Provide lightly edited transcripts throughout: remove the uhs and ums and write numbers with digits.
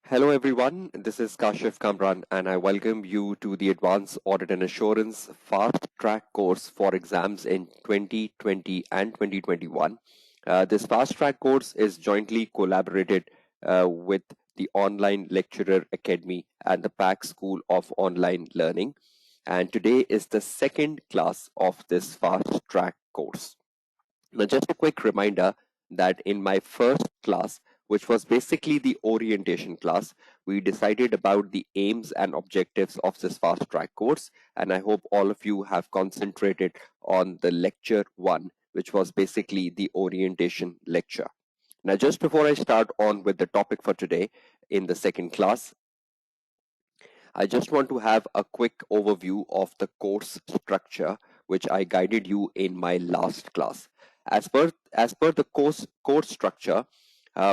Hello everyone, this is Kashif Kamran and I welcome you to the Advanced Audit and Assurance Fast Track course for exams in 2020 and 2021. This Fast Track course is jointly collaborated with the Online Lecturer Academy and the PAC School of Online Learning. And today is the second class of this Fast Track course. Now, just a quick reminder that in my first class, which was basically the orientation class, we decided about the aims and objectives of this fast track course. And I hope all of you have concentrated on the lecture one, which was basically the orientation lecture. Now, just before I start on with the topic for today in the second class, I just want to have a quick overview of the course structure, which I guided you in my last class. As per the course structure,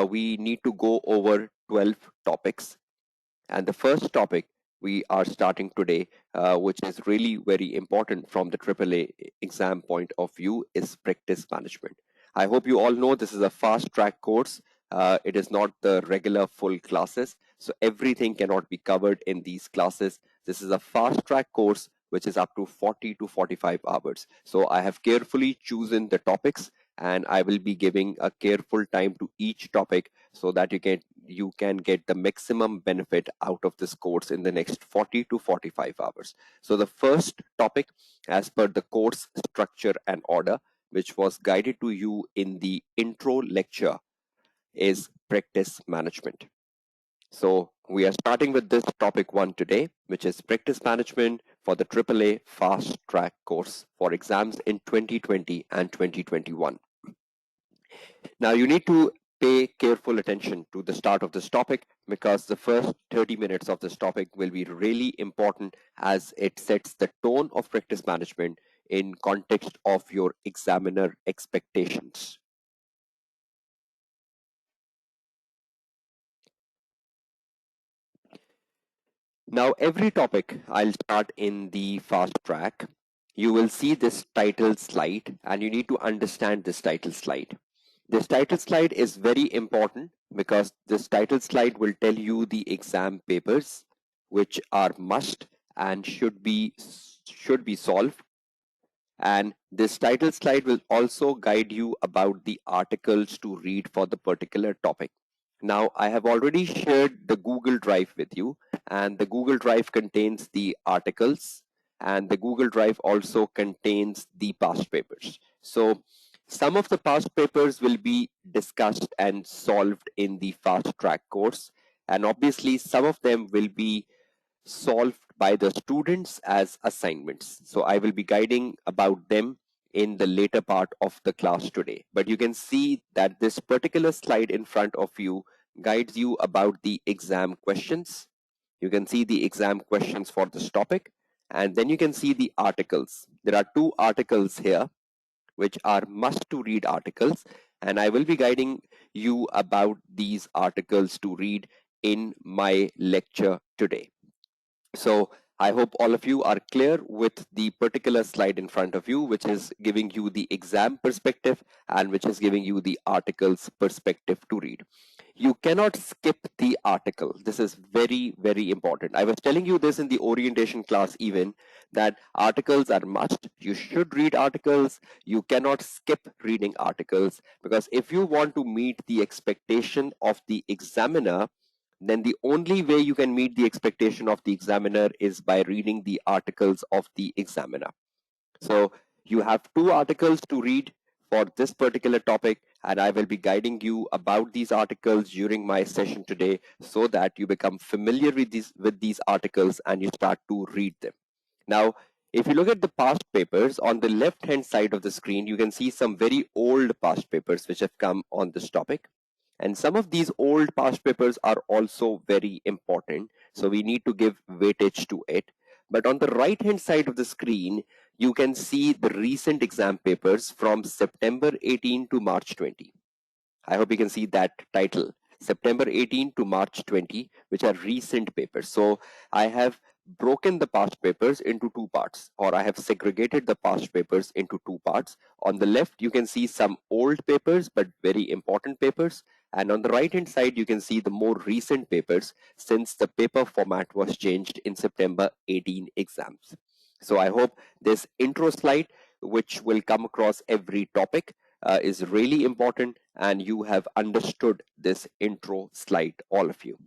we need to go over 12 topics. And the first topic we are starting today, which is really very important from the AAA exam point of view, is practice management. I hope you all know this is a fast track course. It is not the regular full classes. So everything cannot be covered in these classes. This is a fast track course which is up to 40 to 45 hours. So I have carefully chosen the topics and I will be giving a careful time to each topic so that you can get the maximum benefit out of this course in the next 40 to 45 hours. So the first topic, as per the course structure and order, which was guided to you in the intro lecture, is practice management. So we are starting with this topic one today, which is practice management for the AAA fast track course for exams in 2020 and 2021. Now you need to pay careful attention to the start of this topic because the first 30 minutes of this topic will be really important as it sets the tone of practice management in context of your examiner expectations. Now, every topic I'll start in the fast track, you will see this title slide and you need to understand this title slide. This title slide is very important because this title slide will tell you the exam papers which are must and should be solved. And this title slide will also guide you about the articles to read for the particular topic. Now, I have already shared the Google Drive with you, and the Google Drive contains the articles, and the Google Drive also contains the past papers. So some of the past papers will be discussed and solved in the fast track course, and obviously some of them will be solved by the students as assignments. So I will be guiding about them in the later part of the class today. But you can see that this particular slide in front of you guides you about the exam questions. You can see the exam questions for this topic, and then you can see the articles. There are two articles here which are must to read articles, and I will be guiding you about these articles to read in my lecture today. So I hope all of you are clear with the particular slide in front of you, which is giving you the exam perspective and which is giving you the articles perspective to read. You cannot skip the article. This is very, very important. I was telling you this in the orientation class even, that articles are must. You should read articles. You cannot skip reading articles, because if you want to meet the expectation of the examiner, then the only way you can meet the expectation of the examiner is by reading the articles of the examiner. So you have two articles to read for this particular topic, and I will be guiding you about these articles during my session today so that you become familiar with these articles and you start to read them. Now, if you look at the past papers, on the left hand side of the screen, you can see some very old past papers which have come on this topic. And some of these old past papers are also very important. So we need to give weightage to it. But on the right hand side of the screen, you can see the recent exam papers from September 18 to March 20. I hope you can see that title, September 18 to March 20, which are recent papers. So I have broken the past papers into two parts, or I have segregated the past papers into two parts. On the left, you can see some old papers, but very important papers. And on the right hand side, you can see the more recent papers since the paper format was changed in September 18 exams. So I hope this intro slide, which will come across every topic, is really important, and you have understood this intro slide, all of you.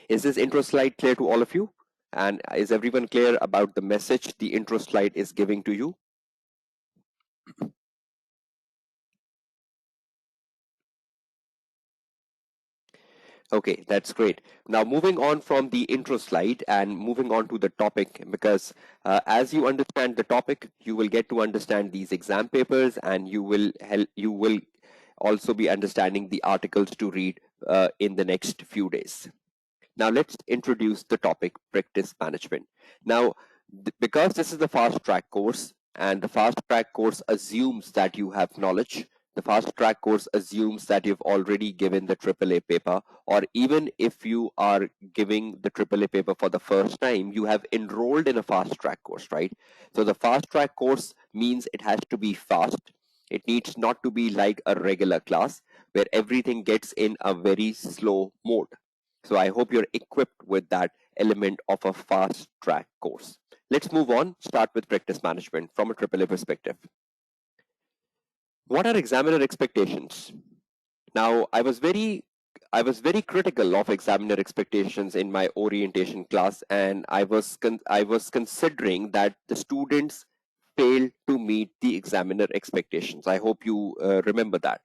Is this intro slide clear to all of you? And is everyone clear about the message the intro slide is giving to you? Okay, that's great. Now moving on from the intro slide and moving on to the topic, because as you understand the topic, you will get to understand these exam papers, and you will also be understanding the articles to read in the next few days. Now let's introduce the topic practice management. Now, because this is the fast track course, and the fast track course assumes that you have knowledge, the fast track course assumes that you've already given the AAA paper, or even if you are giving the AAA paper for the first time, you have enrolled in a fast track course, right? So the fast track course means it has to be fast. It needs not to be like a regular class where everything gets in a very slow mode. So I hope you're equipped with that element of a fast track course. Let's move on, start with practice management from a AAA perspective. What are examiner expectations? Now, I was very critical of examiner expectations in my orientation class, and I was considering that the students failed to meet the examiner expectations. I hope you remember that.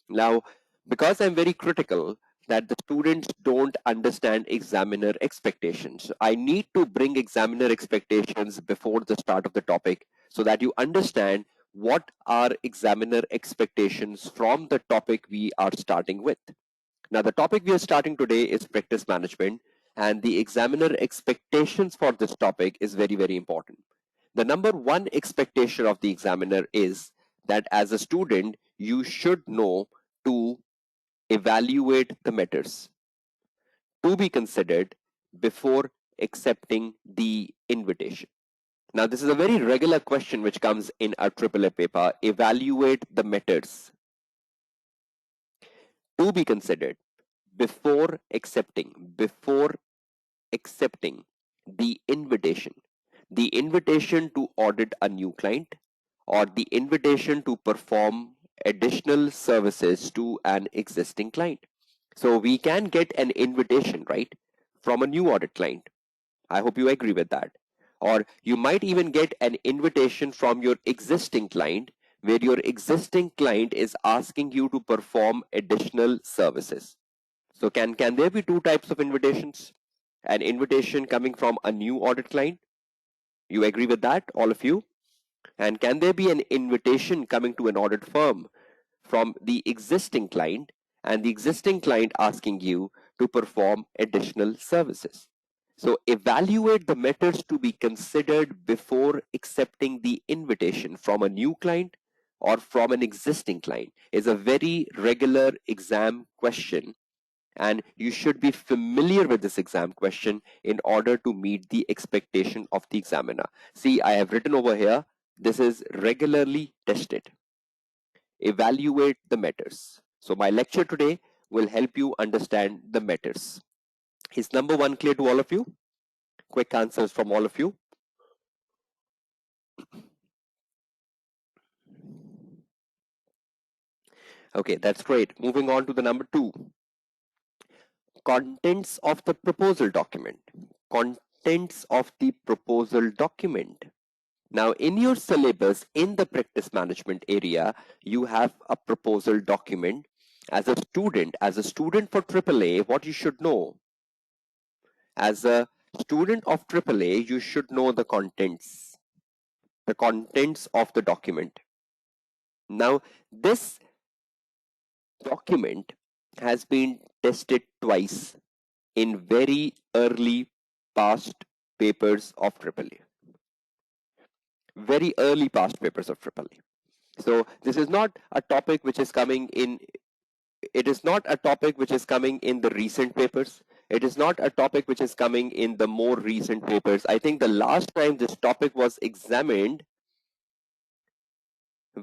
Now, because I'm very critical that the students don't understand examiner expectations, I need to bring examiner expectations before the start of the topic so that you understand what are examiner expectations from the topic we are starting with. Now, the topic we are starting today is practice management, and the examiner expectations for this topic is very, very important. The number one expectation of the examiner is that as a student, you should know to evaluate the matters to be considered before accepting the invitation. Now, this is a very regular question which comes in a AAA paper. Evaluate the matters to be considered before accepting the invitation to audit a new client, or the invitation to perform additional services to an existing client. So we can get an invitation, right, from a new audit client. I hope you agree with that. Or you might even get an invitation from your existing client, where your existing client is asking you to perform additional services. So can there be two types of invitations? An invitation coming from a new audit client? You agree with that, all of you? And can there be an invitation coming to an audit firm from the existing client, and the existing client asking you to perform additional services? So evaluate the matters to be considered before accepting the invitation from a new client or from an existing client is a very regular exam question, and you should be familiar with this exam question in order to meet the expectation of the examiner. See, I have written over here, this is regularly tested. Evaluate the matters. So my lecture today will help you understand the matters. Is number one clear to all of you? Quick answers from all of you. Okay, that's great. Moving on to the number two. Contents of the proposal document. Contents of the proposal document. Now, in your syllabus, in the practice management area, you have a proposal document. As a student for AAA, what you should know. As a student of AAA, you should know the contents of the document. Now, this document has been tested twice in very early past papers of AAA. Very early past papers of AAA. So this is not a topic which is coming in, it is not a topic which is coming in the recent papers. It is not a topic which is coming in the more recent papers. I think the last time this topic was examined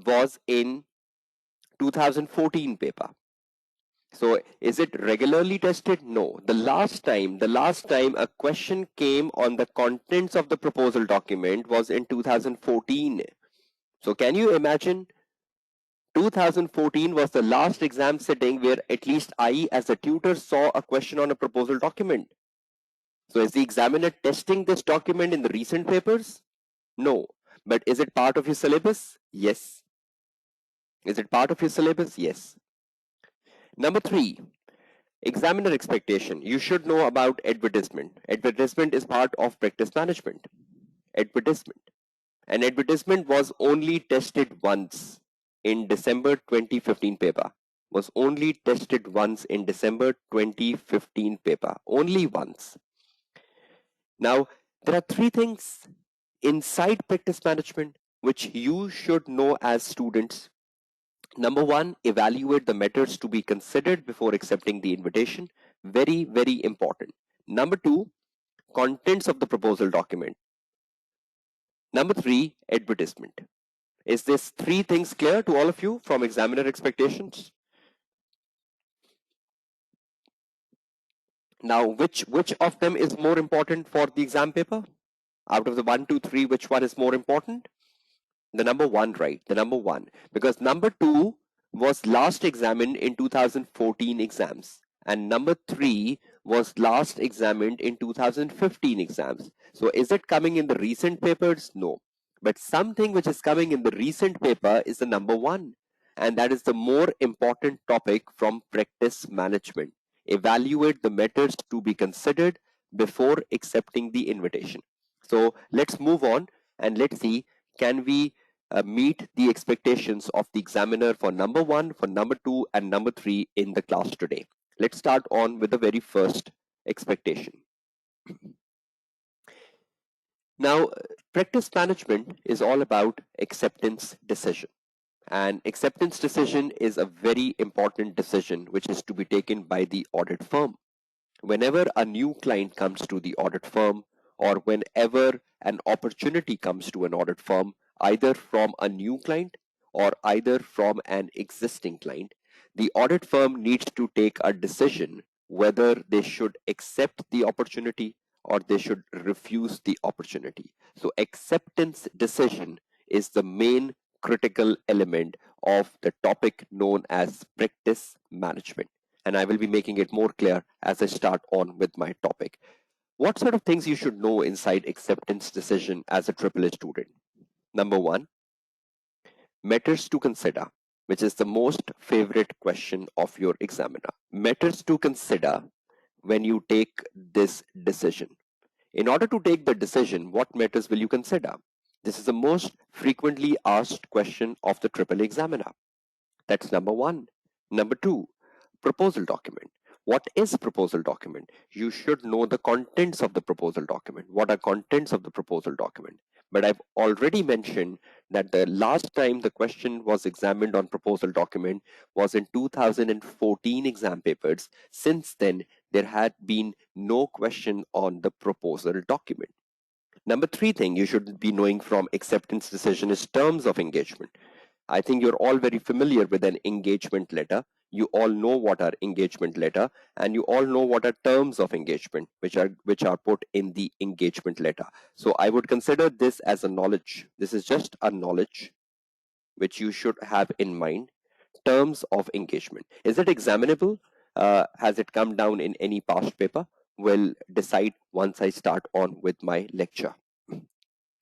was in 2014 paper. So is it regularly tested? No. The last time a question came on the contents of the proposal document was in 2014. So can you imagine, 2014 was the last exam sitting where at least I as a tutor saw a question on a proposal document. So is the examiner testing this document in the recent papers? No. But is it part of your syllabus? Yes. Is it part of your syllabus? Yes. Number 3, examiner expectation. You should know about advertisement. Advertisement is part of practice management. Advertisement. An advertisement was only tested once in December 2015 paper. Was only tested once in December 2015 paper. Only once. Now, there are 3 things inside practice management which you should know as students. Number 1, evaluate the methods to be considered before accepting the invitation. Very, very important. Number 2, contents of the proposal document. Number 3, advertisement. Is this 3 things clear to all of you from examiner expectations? Now, which of them is more important for the exam paper? Out of the 1, 2, 3, which one is more important? The number 1, right? The number 1. Because number 2 was last examined in 2014 exams. And number 3 was last examined in 2015 exams. So is it coming in the recent papers? No. But something which is coming in the recent paper is the number 1. And that is the more important topic from practice management. Evaluate the methods to be considered before accepting the invitation. So let's move on and let's see, can we meet the expectations of the examiner for number 1, for number 2, and number 3 in the class today. Let's start on with the very first expectation. Now, practice management is all about acceptance decision. And acceptance decision is a very important decision which is to be taken by the audit firm. Whenever a new client comes to the audit firm, or whenever an opportunity comes to an audit firm, either from a new client or either from an existing client, the audit firm needs to take a decision whether they should accept the opportunity or they should refuse the opportunity. So acceptance decision is the main critical element of the topic known as practice management. And I will be making it more clear as I start on with my topic. What sort of things you should know inside acceptance decision as a AAA student? Number 1, matters to consider, which is the most favorite question of your examiner. Matters to consider when you take this decision. In order to take the decision, what matters will you consider? This is the most frequently asked question of the AAA examiner. That's number 1. Number 2, proposal document. What is proposal document? You should know the contents of the proposal document. What are contents of the proposal document? But I've already mentioned that the last time the question was examined on proposal document was in 2014 exam papers. Since then, there had been no question on the proposal document. Number 3 thing you should be knowing from acceptance decision is terms of engagement. I think you're all very familiar with an engagement letter. You all know what are engagement letter, and you all know what are terms of engagement, which are put in the engagement letter. So I would consider this as a knowledge. This is just a knowledge which you should have in mind. Terms of engagement. Is it examinable? Has it come down in any past paper? We'll decide once I start on with my lecture.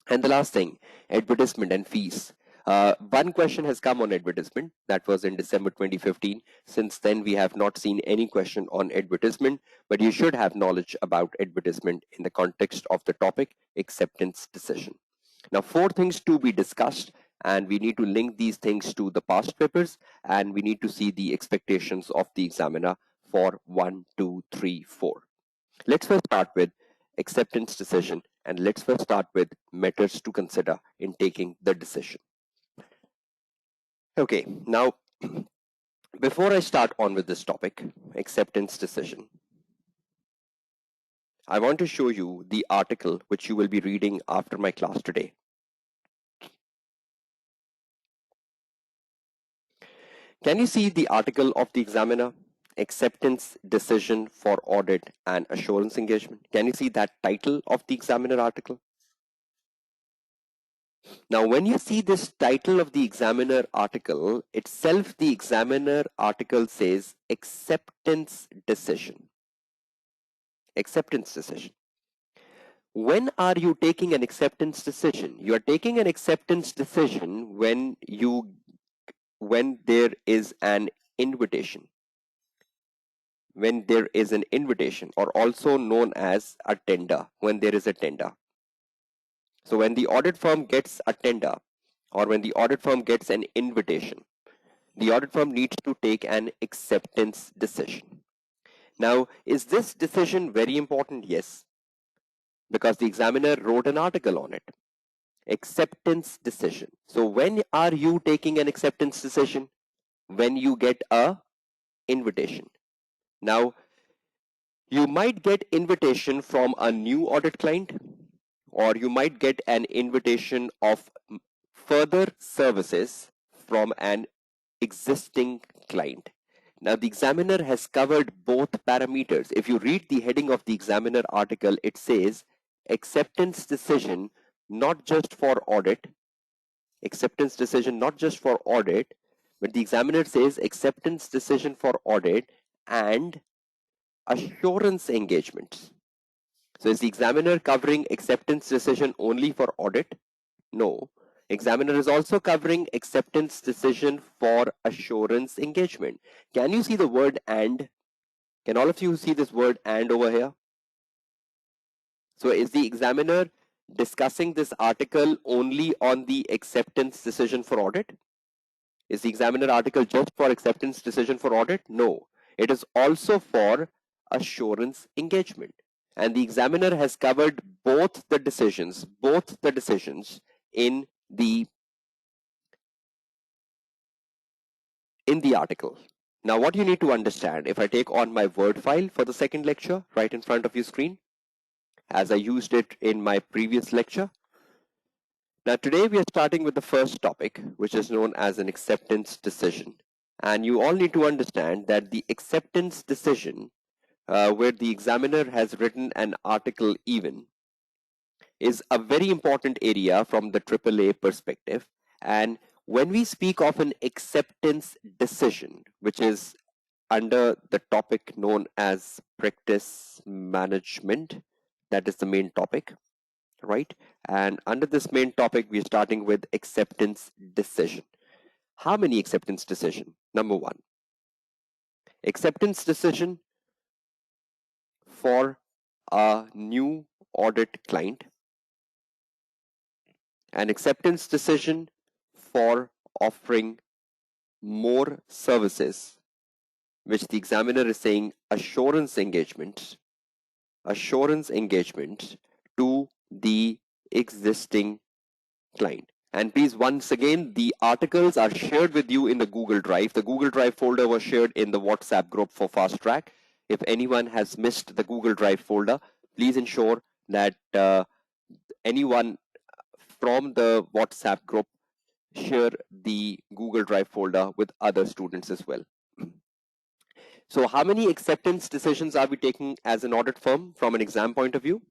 And the last thing, advertisement and fees. One question has come on advertisement. That was in December 2015. Since then, we have not seen any question on advertisement, but you should have knowledge about advertisement in the context of the topic acceptance decision. Now, 4 things to be discussed, and we need to link these things to the past papers, and we need to see the expectations of the examiner for 1, 2, 3, 4. Let's first start with acceptance decision, and let's first start with matters to consider in taking the decision. Okay, now before I start on with this topic, acceptance decision, I want to show you the article which you will be reading after my class today. Can you see the article of the examiner? acceptance decision for audit and assurance engagement. Can you see that title of the examiner article? Now, when you see this title of the examiner article, itself the examiner article says acceptance decision. Acceptance decision. When are you taking an acceptance decision? You are taking an acceptance decision when there is an invitation. When there is an invitation, or also known as a tender, when there is a tender. So when the audit firm gets a tender, or when the audit firm gets an invitation, the audit firm needs to take an acceptance decision. Now, is this decision very important? Yes, because the examiner wrote an article on it. Acceptance decision. So when are you taking an acceptance decision? When you get a invitation. Now, you might get invitation from a new audit client, or you might get an invitation of further services from an existing client. Now, the examiner has covered both parameters. If you read the heading of the examiner article, it says acceptance decision not just for audit, acceptance decision not just for audit, but the examiner says acceptance decision for audit and assurance engagements. So is the examiner covering acceptance decision only for audit? No. Examiner is also covering acceptance decision for assurance engagement. Can you see the word and? Can all of you see this word and over here? So is the examiner discussing this article only on the acceptance decision for audit? Is the examiner article just for acceptance decision for audit? No. It is also for assurance engagement. And the examiner has covered both the decisions in the article. Now, what you need to understand, if I take on my Word file for the second lecture right in front of your screen, as I used it in my previous lecture. Now, today we are starting with the first topic, which is known as an acceptance decision. And you all need to understand that the acceptance decision, where the examiner has written an article even, is a very important area from the AAA perspective. And when we speak of an acceptance decision, which is under the topic known as practice management, that is the main topic, right? And under this main topic, we're starting with acceptance decision. How many acceptance decision? Number one, acceptance decision for a new audit client, an acceptance decision for offering more services, which the examiner is saying assurance engagements to the existing client. And please, once again, the articles are shared with you in the Google Drive. The Google Drive folder was shared in the WhatsApp group for Fast Track. If anyone has missed the Google Drive folder, please ensure that anyone from the WhatsApp group share the Google Drive folder with other students as well. So how many acceptance decisions are we taking as an audit firm from an exam point of view?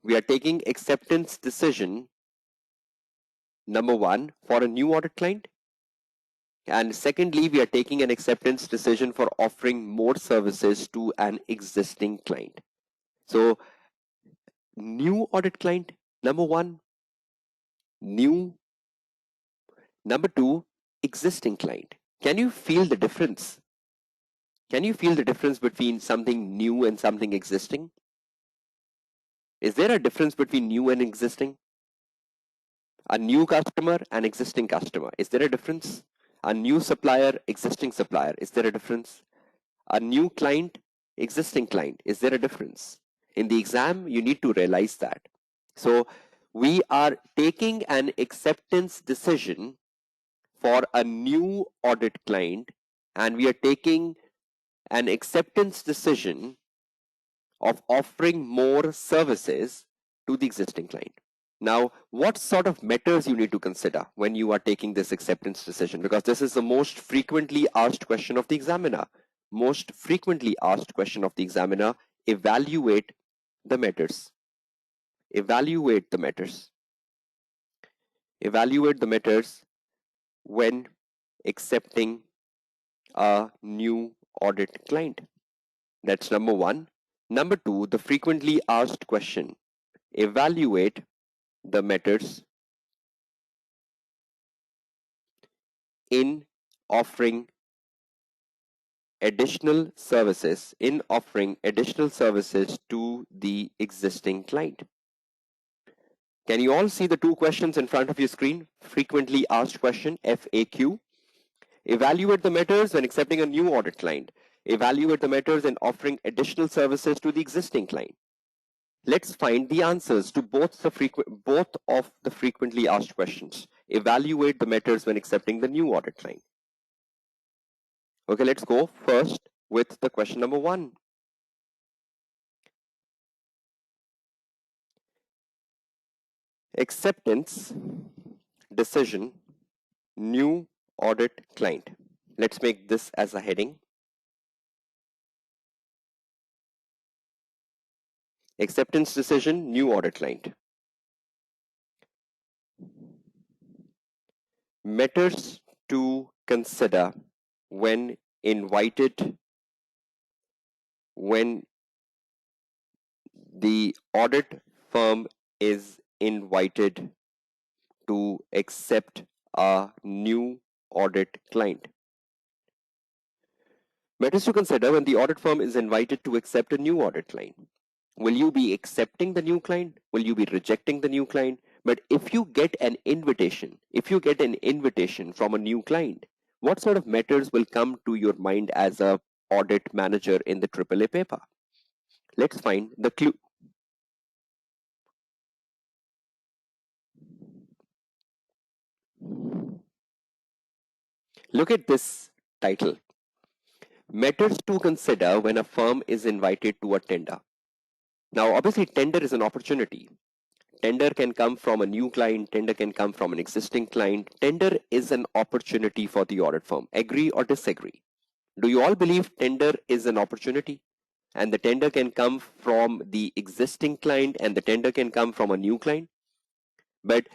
We are taking acceptance decision, number one, for a new audit client. And secondly, we are taking an acceptance decision for offering more services to an existing client. So new audit client, number one, new. Number two, existing client. Can you feel the difference? Can you feel the difference between something new and something existing? Is there a difference between new and existing? A new customer and existing customer. Is there a difference? A new supplier, existing supplier. Is there a difference? A new client, existing client. Is there a difference? In the exam, you need to realize that. So we are taking an acceptance decision for a new audit client, and we are taking an acceptance decision of offering more services to the existing client. Now, what sort of matters you need to consider when you are taking this acceptance decision? Because this is the most frequently asked question of the examiner. most frequently asked question of the examiner, evaluate the matters. Evaluate the matters. Evaluate the matters when accepting a new audit client. That's number one. Number two, the frequently asked question. Evaluate the matters in offering additional services to the existing client. Can you all see the two questions in front of your screen? Frequently asked question, FAQ. Evaluate the matters when accepting a new audit client. Evaluate the matters in offering additional services to the existing client. Let's find the answers to both of the frequently asked questions. Evaluate the matters when accepting the new audit client. Okay, let's go first with the question number one. Acceptance decision, new audit client. Let's make this as a heading. Acceptance decision, new audit client. Matters to consider when the audit firm is invited to accept a new audit client. Matters to consider when the audit firm is invited to accept a new audit client. Will you be accepting the new client? Will you be rejecting the new client? But if you get an invitation from a new client, what sort of matters will come to your mind as a audit manager in the AAA paper? Let's find the clue. Look at this title. Matters to consider when a firm is invited to a tender. Now, obviously, tender is an opportunity. Tender can come from a new client, tender can come from an existing client. Tender is an opportunity for the audit firm. Agree or disagree? Do you all believe tender is an opportunity? And the tender can come from the existing client and the tender can come from a new client? But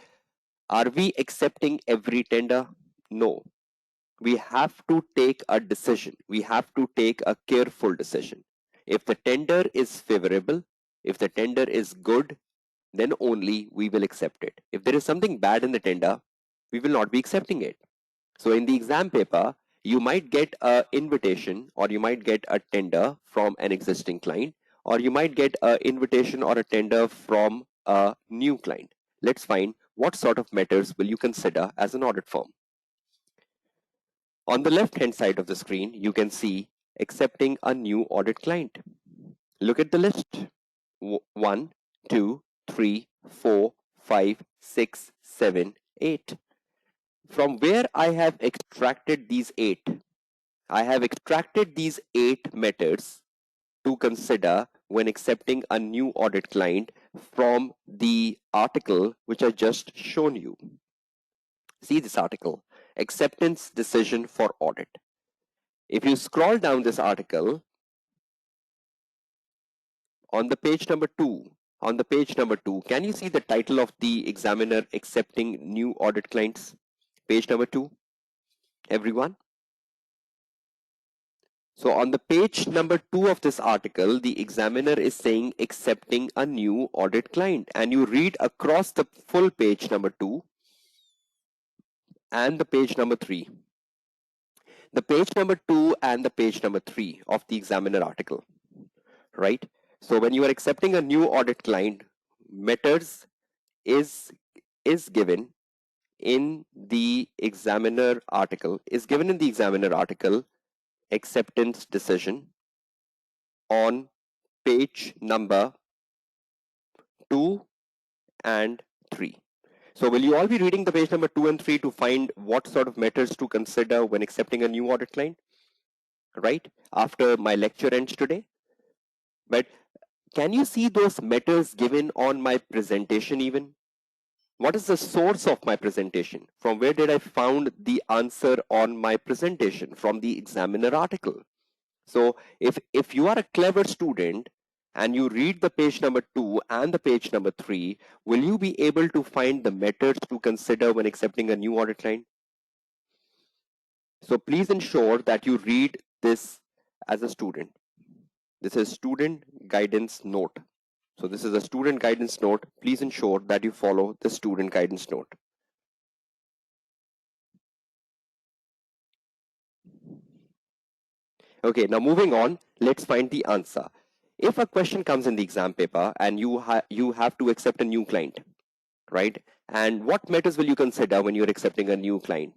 are we accepting every tender? No. We have to take a decision. We have to take a careful decision. If the tender is favorable, if the tender is good, then only we will accept it. If there is something bad in the tender, we will not be accepting it. So in the exam paper, you might get an invitation or you might get a tender from an existing client, or you might get an invitation or a tender from a new client. Let's find what sort of matters will you consider as an audit firm. On the left-hand side of the screen, you can see accepting a new audit client. Look at the list. 1, 2, 3, 4, 5, 6, 7, 8. From where I have extracted these 8? I have extracted these 8 matters to consider when accepting a new audit client from the article which I just shown you. See this article, Acceptance Decision for Audit. If you scroll down this article, on the page number 2, can you see the title of the examiner accepting new audit clients? Page number 2, everyone. So on the page number 2 of this article, the examiner is saying accepting a new audit client, and you read across the full page number 2 and the page number 3. The page number 2 and the page number 3 of the examiner article, right? So when you are accepting a new audit client, matters is given in the examiner article, acceptance decision on page number 2 and 3. So will you all be reading the page number 2 and 3 to find what sort of matters to consider when accepting a new audit client, right? After my lecture ends today. But can you see those matters given on my presentation even? What is the source of my presentation? From where did I found the answer on my presentation? From the examiner article. So if you are a clever student and you read the page number 2 and the page number 3, will you be able to find the methods to consider when accepting a new audit client? So please ensure that you read this as a student. This is student guidance note. So this is a student guidance note. Please ensure that you follow the student guidance note. Okay, now moving on, let's find the answer. If a question comes in the exam paper and you have to accept a new client, right? And what matters will you consider when you're accepting a new client?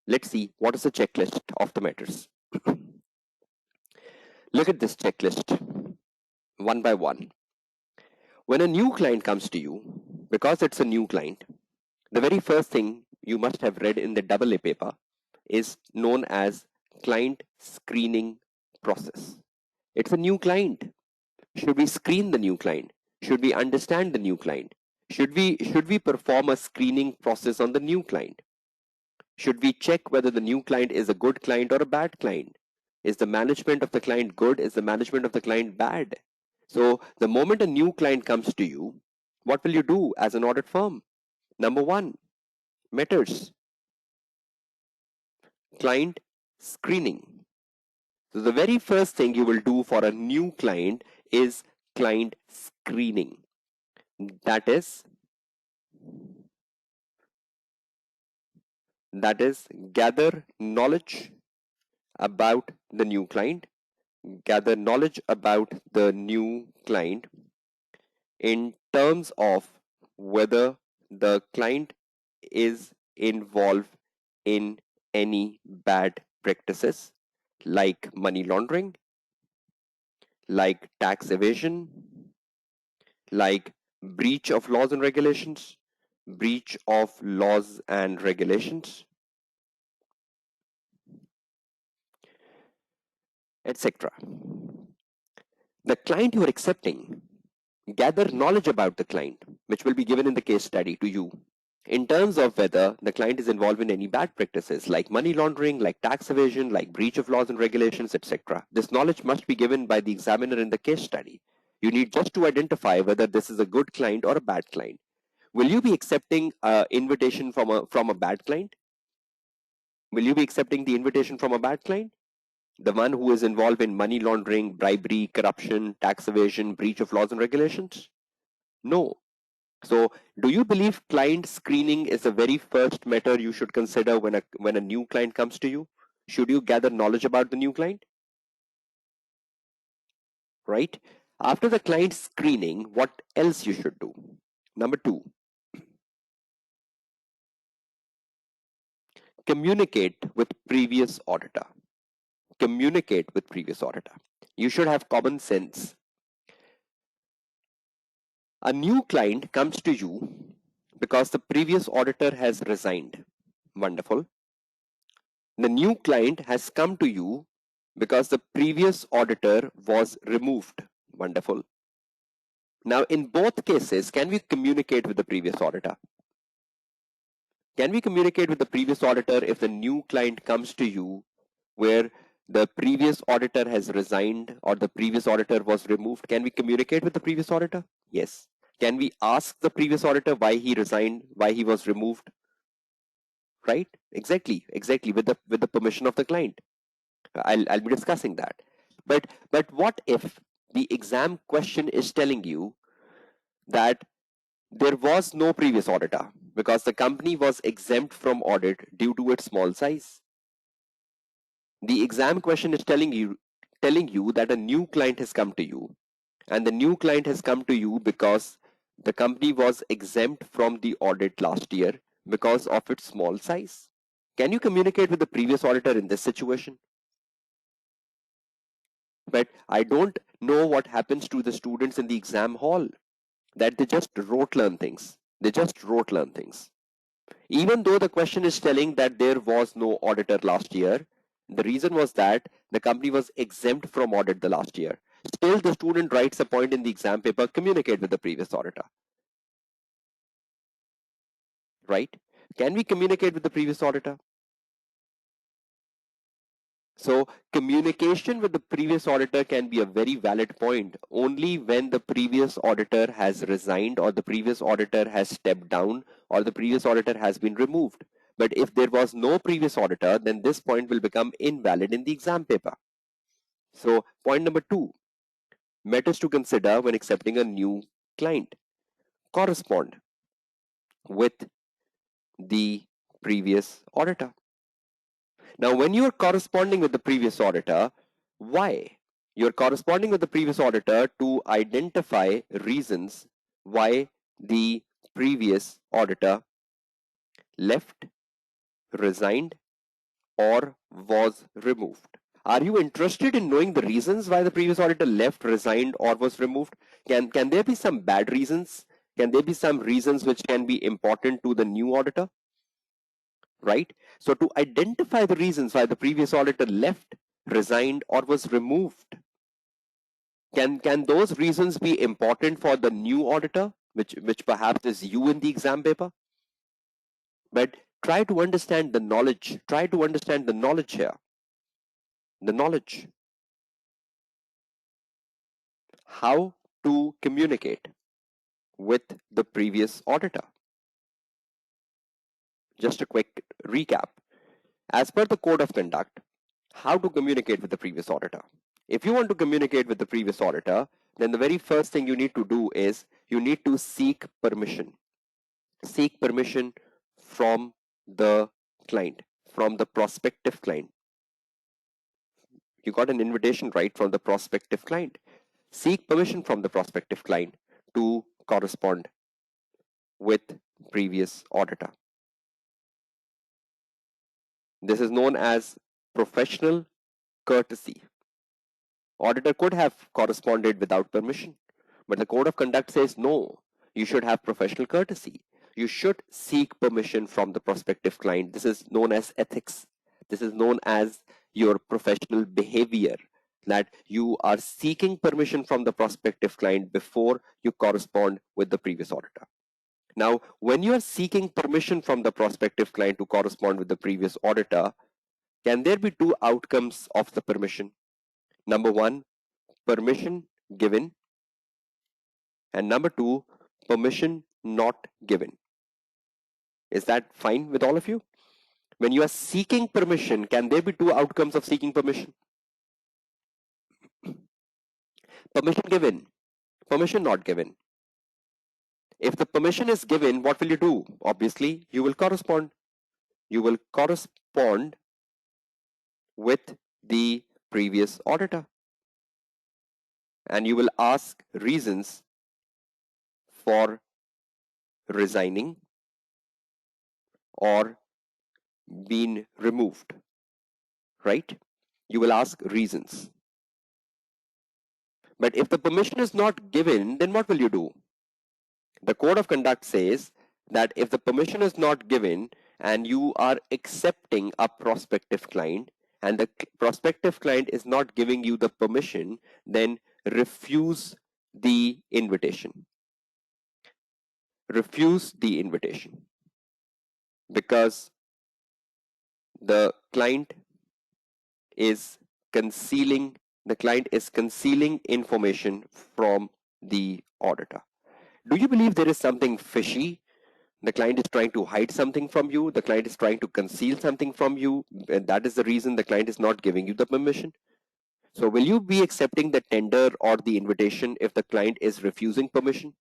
Let's see what is the checklist of the matters. Look at this checklist one by one. When a new client comes to you, because it's a new client, the very first thing you must have read in the AA paper is known as client screening process. It's a new client. Should we screen the new client? Should we understand the new client? Should we perform a screening process on the new client? Should we check whether the new client is a good client or a bad client? Is the management of the client good? Is the management of the client bad? So the moment a new client comes to you, what will you do as an audit firm? Number one, matters, client screening. So the very first thing you will do for a new client is client screening. That is gather knowledge about the new client, gather knowledge about the new client in terms of whether the client is involved in any bad practices like money laundering, like tax evasion, like breach of laws and regulations, breach of laws and regulations, etc. The client you are accepting, gather knowledge about the client, which will be given in the case study to you, in terms of whether the client is involved in any bad practices like money laundering, like tax evasion, like breach of laws and regulations, etc. This knowledge must be given by the examiner in the case study. You need just to identify whether this is a good client or a bad client. Will you be accepting an invitation from a bad client? Will you be accepting the invitation from a bad client? The one who is involved in money laundering, bribery, corruption, tax evasion, breach of laws and regulations? No. So, do you believe client screening is the very first matter you should consider when a new client comes to you? Should you gather knowledge about the new client? Right? After the client screening, what else you should do? Number two, communicate with previous auditor. Communicate with previous auditor. You should have common sense. A new client comes to you because the previous auditor has resigned. Wonderful. The new client has come to you because the previous auditor was removed. Wonderful. Now, in both cases, can we communicate with the previous auditor? Can we communicate with the previous auditor if the new client comes to you where the previous auditor has resigned or the previous auditor was removed? Can we communicate with the previous auditor? Yes. Can we ask the previous auditor why he resigned, why he was removed? Right? Exactly. With the permission of the client. I'll be discussing that. But what if the exam question is telling you that there was no previous auditor because the company was exempt from audit due to its small size? The exam question is telling you that a new client has come to you, and the new client has come to you because the company was exempt from the audit last year because of its small size. Can you communicate with the previous auditor in this situation? But I don't know what happens to the students in the exam hall, that they just rote learn things. They just rote learn things. Even though the question is telling that there was no auditor last year, the reason was that the company was exempt from audit the last year. Still, the student writes a point in the exam paper, communicate with the previous auditor, right? Can we communicate with the previous auditor? So communication with the previous auditor can be a very valid point only when the previous auditor has resigned or the previous auditor has stepped down or the previous auditor has been removed. But if there was no previous auditor, then this point will become invalid in the exam paper. So point number 2, matters to consider when accepting a new client. Correspond with the previous auditor. Now, when you are corresponding with the previous auditor, why? You're corresponding with the previous auditor to identify reasons why the previous auditor left, resigned, or was removed. Are you interested in knowing the reasons why the previous auditor left, resigned, or was removed? Can there be some bad reasons? Can there be some reasons which can be important to the new auditor? Right? So to identify the reasons why the previous auditor left, resigned, or was removed, can those reasons be important for the new auditor, which perhaps is you in the exam paper? But try to understand the knowledge. Try to understand the knowledge here. The knowledge. How to communicate with the previous auditor. Just a quick recap. As per the code of conduct, how to communicate with the previous auditor. If you want to communicate with the previous auditor, then the very first thing you need to do is you need to seek permission. Seek permission from the client, from the prospective client. You got an invitation, right, from the prospective client. Seek permission from the prospective client to correspond with previous auditor. This is known as professional courtesy. Auditor could have corresponded without permission, but the code of conduct says no, you should have professional courtesy. You should seek permission from the prospective client. This is known as ethics. This is known as your professional behavior, that you are seeking permission from the prospective client before you correspond with the previous auditor. Now, when you are seeking permission from the prospective client to correspond with the previous auditor, can there be two outcomes of the permission? Number one, permission given, and number two, permission not given. Is that fine with all of you? When you are seeking permission, can there be two outcomes of seeking permission? Permission given, permission not given. If the permission is given, what will you do? Obviously, you will correspond. You will correspond with the previous auditor, and you will ask reasons for resigning or being removed, right? You will ask reasons. But if the permission is not given, then what will you do? The code of conduct says that if the permission is not given and you are accepting a prospective client and the prospective client is not giving you the permission, then refuse the invitation. Refuse the invitation because the client is concealing information from the auditor. Do you believe there is something fishy? The client is trying to hide something from you. The client is trying to conceal something from you. And that is the reason the client is not giving you the permission. So will you be accepting the tender or the invitation if the client is refusing permission?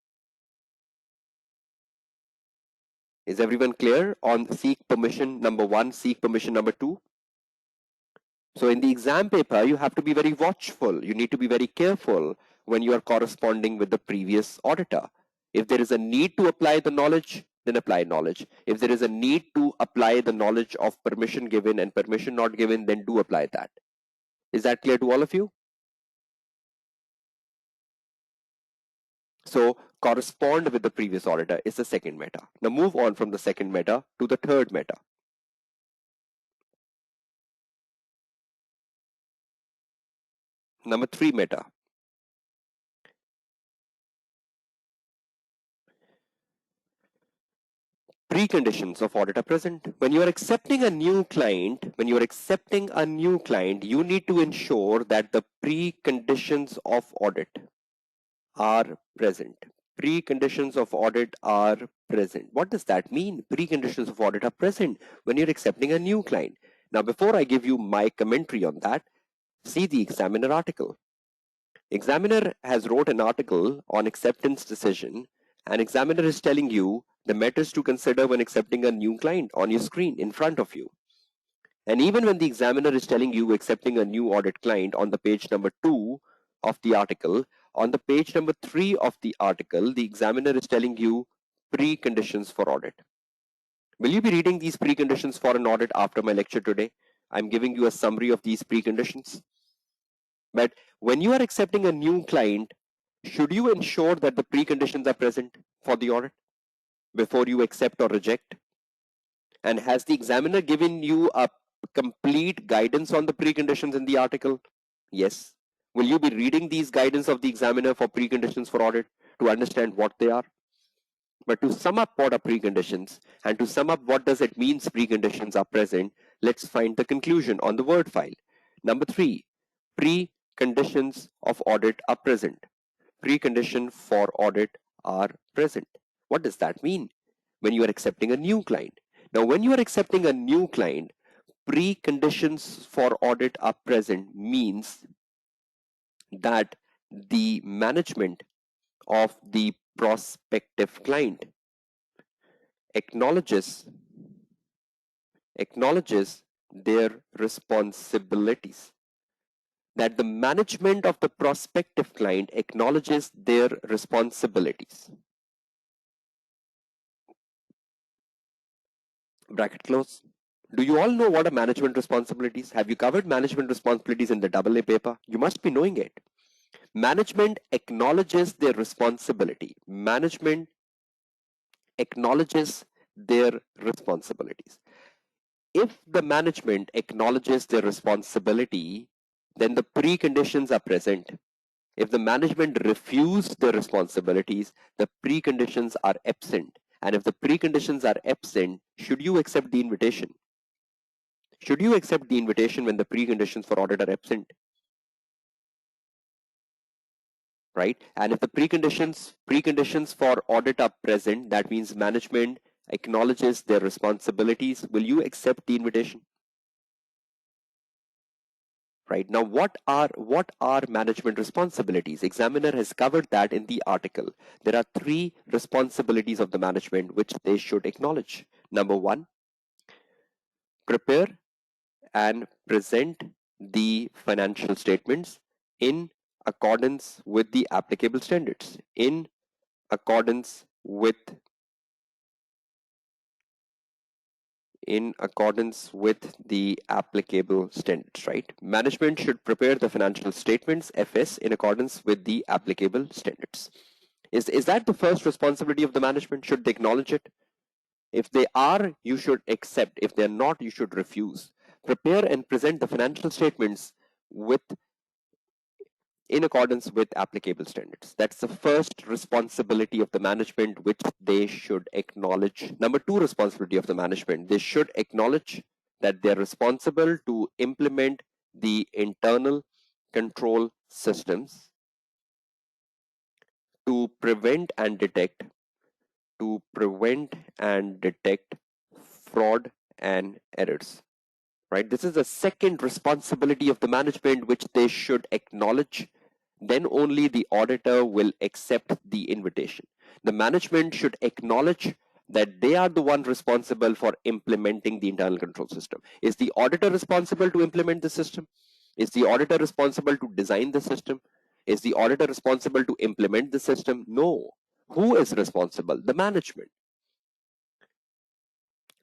Is everyone clear on seek permission number one, seek permission number two? So in the exam paper, you have to be very watchful. You need to be very careful when you are corresponding with the previous auditor. If there is a need to apply the knowledge, then apply knowledge. If there is a need to apply the knowledge of permission given and permission not given, then do apply that. Is that clear to all of you? So correspond with the previous auditor is the second meta. Now move on from the second meta to the third meta. Number 3 meta. preconditions of audit are present. When you are accepting a new client, you need to ensure that the preconditions of audit are present. Preconditions of audit are present. What does that mean? Preconditions of audit are present when you're accepting a new client. Now, before I give you my commentary on that, see the Examiner article. Examiner has wrote an article on acceptance decision, and Examiner is telling you the matters to consider when accepting a new client on your screen in front of you. And even when the examiner is telling you accepting a new audit client on the page number 2 of the article, on the page number 3 of the article, the examiner is telling you preconditions for audit. Will you be reading these preconditions for an audit after my lecture today? I'm giving you a summary of these preconditions. But when you are accepting a new client, should you ensure that the preconditions are present for the audit before you accept or reject? And has the examiner given you a complete guidance on the preconditions in the article? Yes. Will you be reading these guidance of the examiner for preconditions for audit to understand what they are? But to sum up what are preconditions and to sum up what does it means preconditions are present, let's find the conclusion on the word file. Number 3, preconditions of audit are present. Precondition for audit are present. What does that mean? When you are accepting a new client. Now, when you are accepting a new client, preconditions for audit are present means that the management of the prospective client acknowledges their responsibilities. That the management of the prospective client acknowledges their responsibilities. Bracket close. Do you all know what are management responsibilities? Have you covered management responsibilities in the AA paper? You must be knowing it. Management acknowledges their responsibility. Management acknowledges their responsibilities. If the management acknowledges their responsibility, then the preconditions are present. If the management refuses their responsibilities, the preconditions are absent. And if the preconditions are absent, should you accept the invitation? Should you accept the invitation when the preconditions for audit are absent? Right? And if the preconditions for audit are present, that means management acknowledges their responsibilities. Will you accept the invitation? Right? Now, what are management responsibilities? Examiner has covered that in the article. There are 3 responsibilities of the management which they should acknowledge. Number 1, prepare and present the financial statements in accordance with the applicable standards. In accordance with the applicable standards, right? Management should prepare the financial statements, FS, in accordance with the applicable standards. Is that the first responsibility of the management? Should they acknowledge it? If they are, you should accept. If they're not, you should refuse. Prepare and present the financial statements in accordance with applicable standards. That's the first responsibility of the management which they should acknowledge. Number 2 responsibility of the management, they should acknowledge that they're responsible to implement the internal control systems to prevent and detect fraud and errors. Right? This is the second responsibility of the management which they should acknowledge. Then only the auditor will accept the invitation. The management should acknowledge that they are the one responsible for implementing the internal control system. Is the auditor responsible to implement the system? Is the auditor responsible to design the system? Is the auditor responsible to implement the system? No. Who is responsible? The management.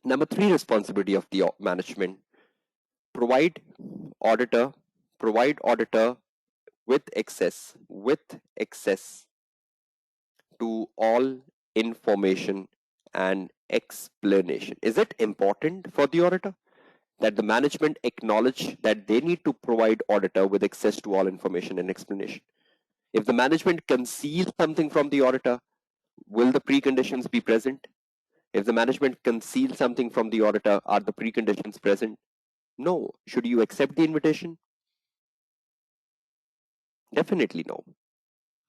Number 3 responsibility of the management, provide auditor with access to all information and explanation. Is it important for the auditor that the management acknowledge that they need to provide auditor with access to all information and explanation? If the management conceals something from the auditor, will the preconditions be present? If the management conceals something from the auditor, are the preconditions present? No. Should you accept the invitation? Definitely no.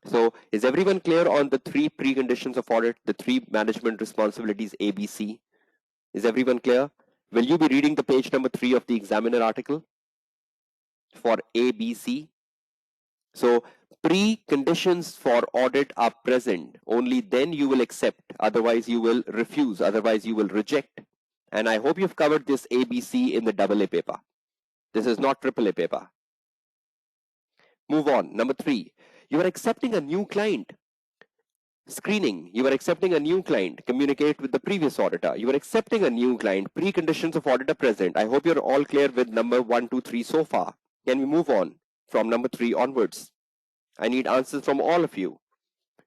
So is everyone clear on the three preconditions of audit, the three management responsibilities ABC? Is everyone clear? Will you be reading the page number 3 of the Examiner article for ABC? So preconditions for audit are present. Only then you will accept. Otherwise you will refuse. Otherwise you will reject. And I hope you've covered this ABC in the AA paper. This is not AAA paper. Move on. Number 3. You are accepting a new client. Screening. You are accepting a new client. Communicate with the previous auditor. You are accepting a new client. Preconditions of audit are present. I hope you're all clear with number 1, 2, 3 so far. Can we move on from number 3 onwards? I need answers from all of you.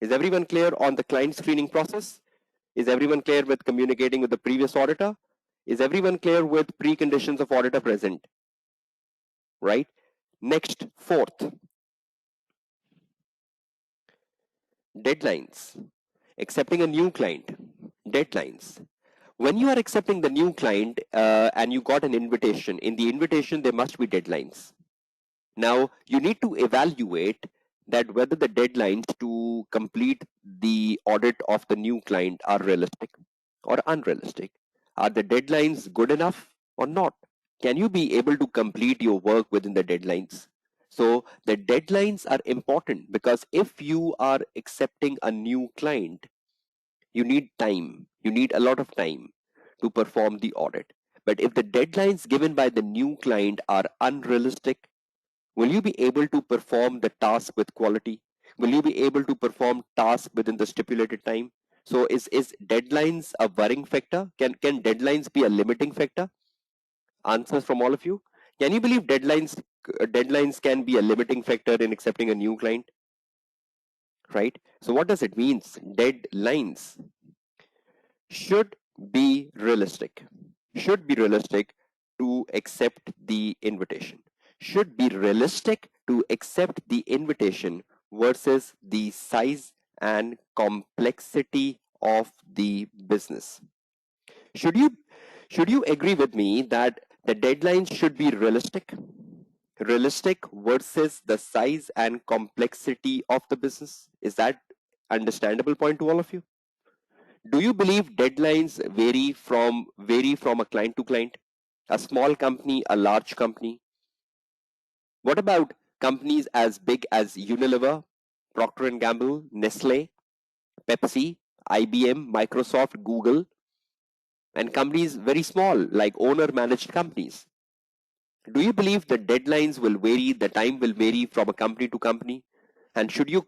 Is everyone clear on the client screening process? Is everyone clear with communicating with the previous auditor? Is everyone clear with preconditions of audit are present? Right? Next, 4th. Deadlines. Accepting a new client. Deadlines. When you are accepting the new client and you got an invitation, in the invitation there must be deadlines. Now you need to evaluate that whether the deadlines to complete the audit of the new client are realistic or unrealistic. Are the deadlines good enough or not? Can you be able to complete your work within the deadlines? So the deadlines are important because if you are accepting a new client, you need time. You need a lot of time to perform the audit. But if the deadlines given by the new client are unrealistic, will you be able to perform the task with quality? Will you be able to perform tasks within the stipulated time? So is deadlines a worrying factor? Can deadlines be a limiting factor? Answers from all of you. Can you believe deadlines can be a limiting factor in accepting a new client? Right? So what does it mean? Deadlines should be realistic. Should be realistic to accept the invitation. Should be realistic to accept the invitation versus the size and complexity of the business. Should you agree with me that the deadlines should be realistic? Realistic versus the size and complexity of the business? Is that understandable point to all of you? Do you believe deadlines vary from a client to client? A small company, a large company? What about companies as big as Unilever, Procter and Gamble, Nestle, Pepsi, IBM, Microsoft, Google, and companies very small like owner managed companies? Do you believe the deadlines will vary, the time will vary from a company to company? And should you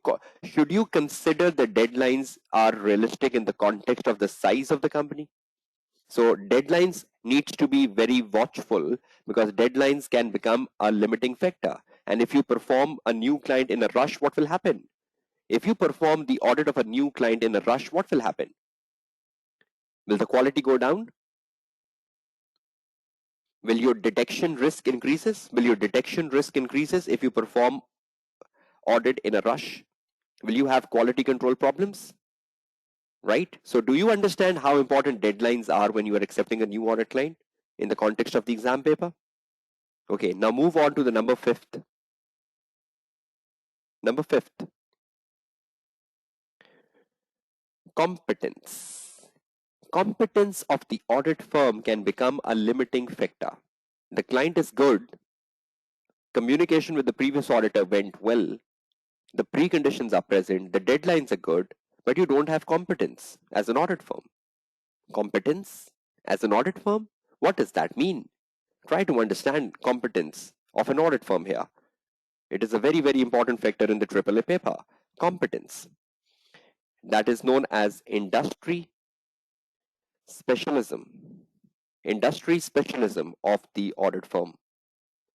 consider the deadlines are realistic in the context of the size of the company? So deadlines needs to be very watchful because deadlines can become a limiting factor. And if you perform a new client in a rush, what will happen? If you perform the audit of a new client in a rush, what will happen? Will the quality go down? Will your detection risk increases? Will your detection risk increases if you perform audit in a rush? Will you have quality control problems? Right? So do you understand how important deadlines are when you are accepting a new audit client in the context of the exam paper? Okay, now move on to the number 5th. Number 5th, competence. Competence of the audit firm can become a limiting factor. The client is good, communication with the previous auditor went well, the preconditions are present, the deadlines are good, but you don't have competence as an audit firm. Competence as an audit firm? What does that mean? Try to understand competence of an audit firm here. It is a very, very important factor in the AAA paper. Competence. That is known as industry specialism. Industry specialism of the audit firm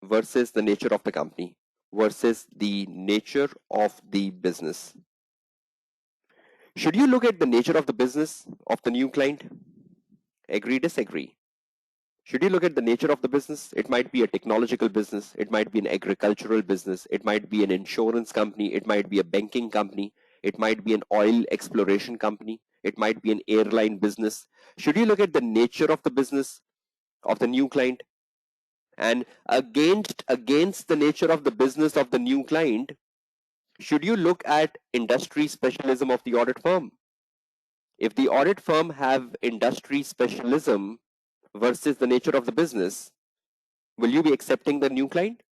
versus the nature of the company versus the nature of the business. Should you look at the nature of the business of the new client? Agree, disagree? Should you look at the nature of the business? It might be a technological business. It might be an agricultural business. It might be an insurance company. It might be a banking company. It might be an oil exploration company. It might be an airline business. Should you look at the nature of the business of the new client? And against the nature of the business of the new client, should you look at industry specialism of the audit firm? If the audit firm have industry specialism versus the nature of the business, will you be accepting the new client?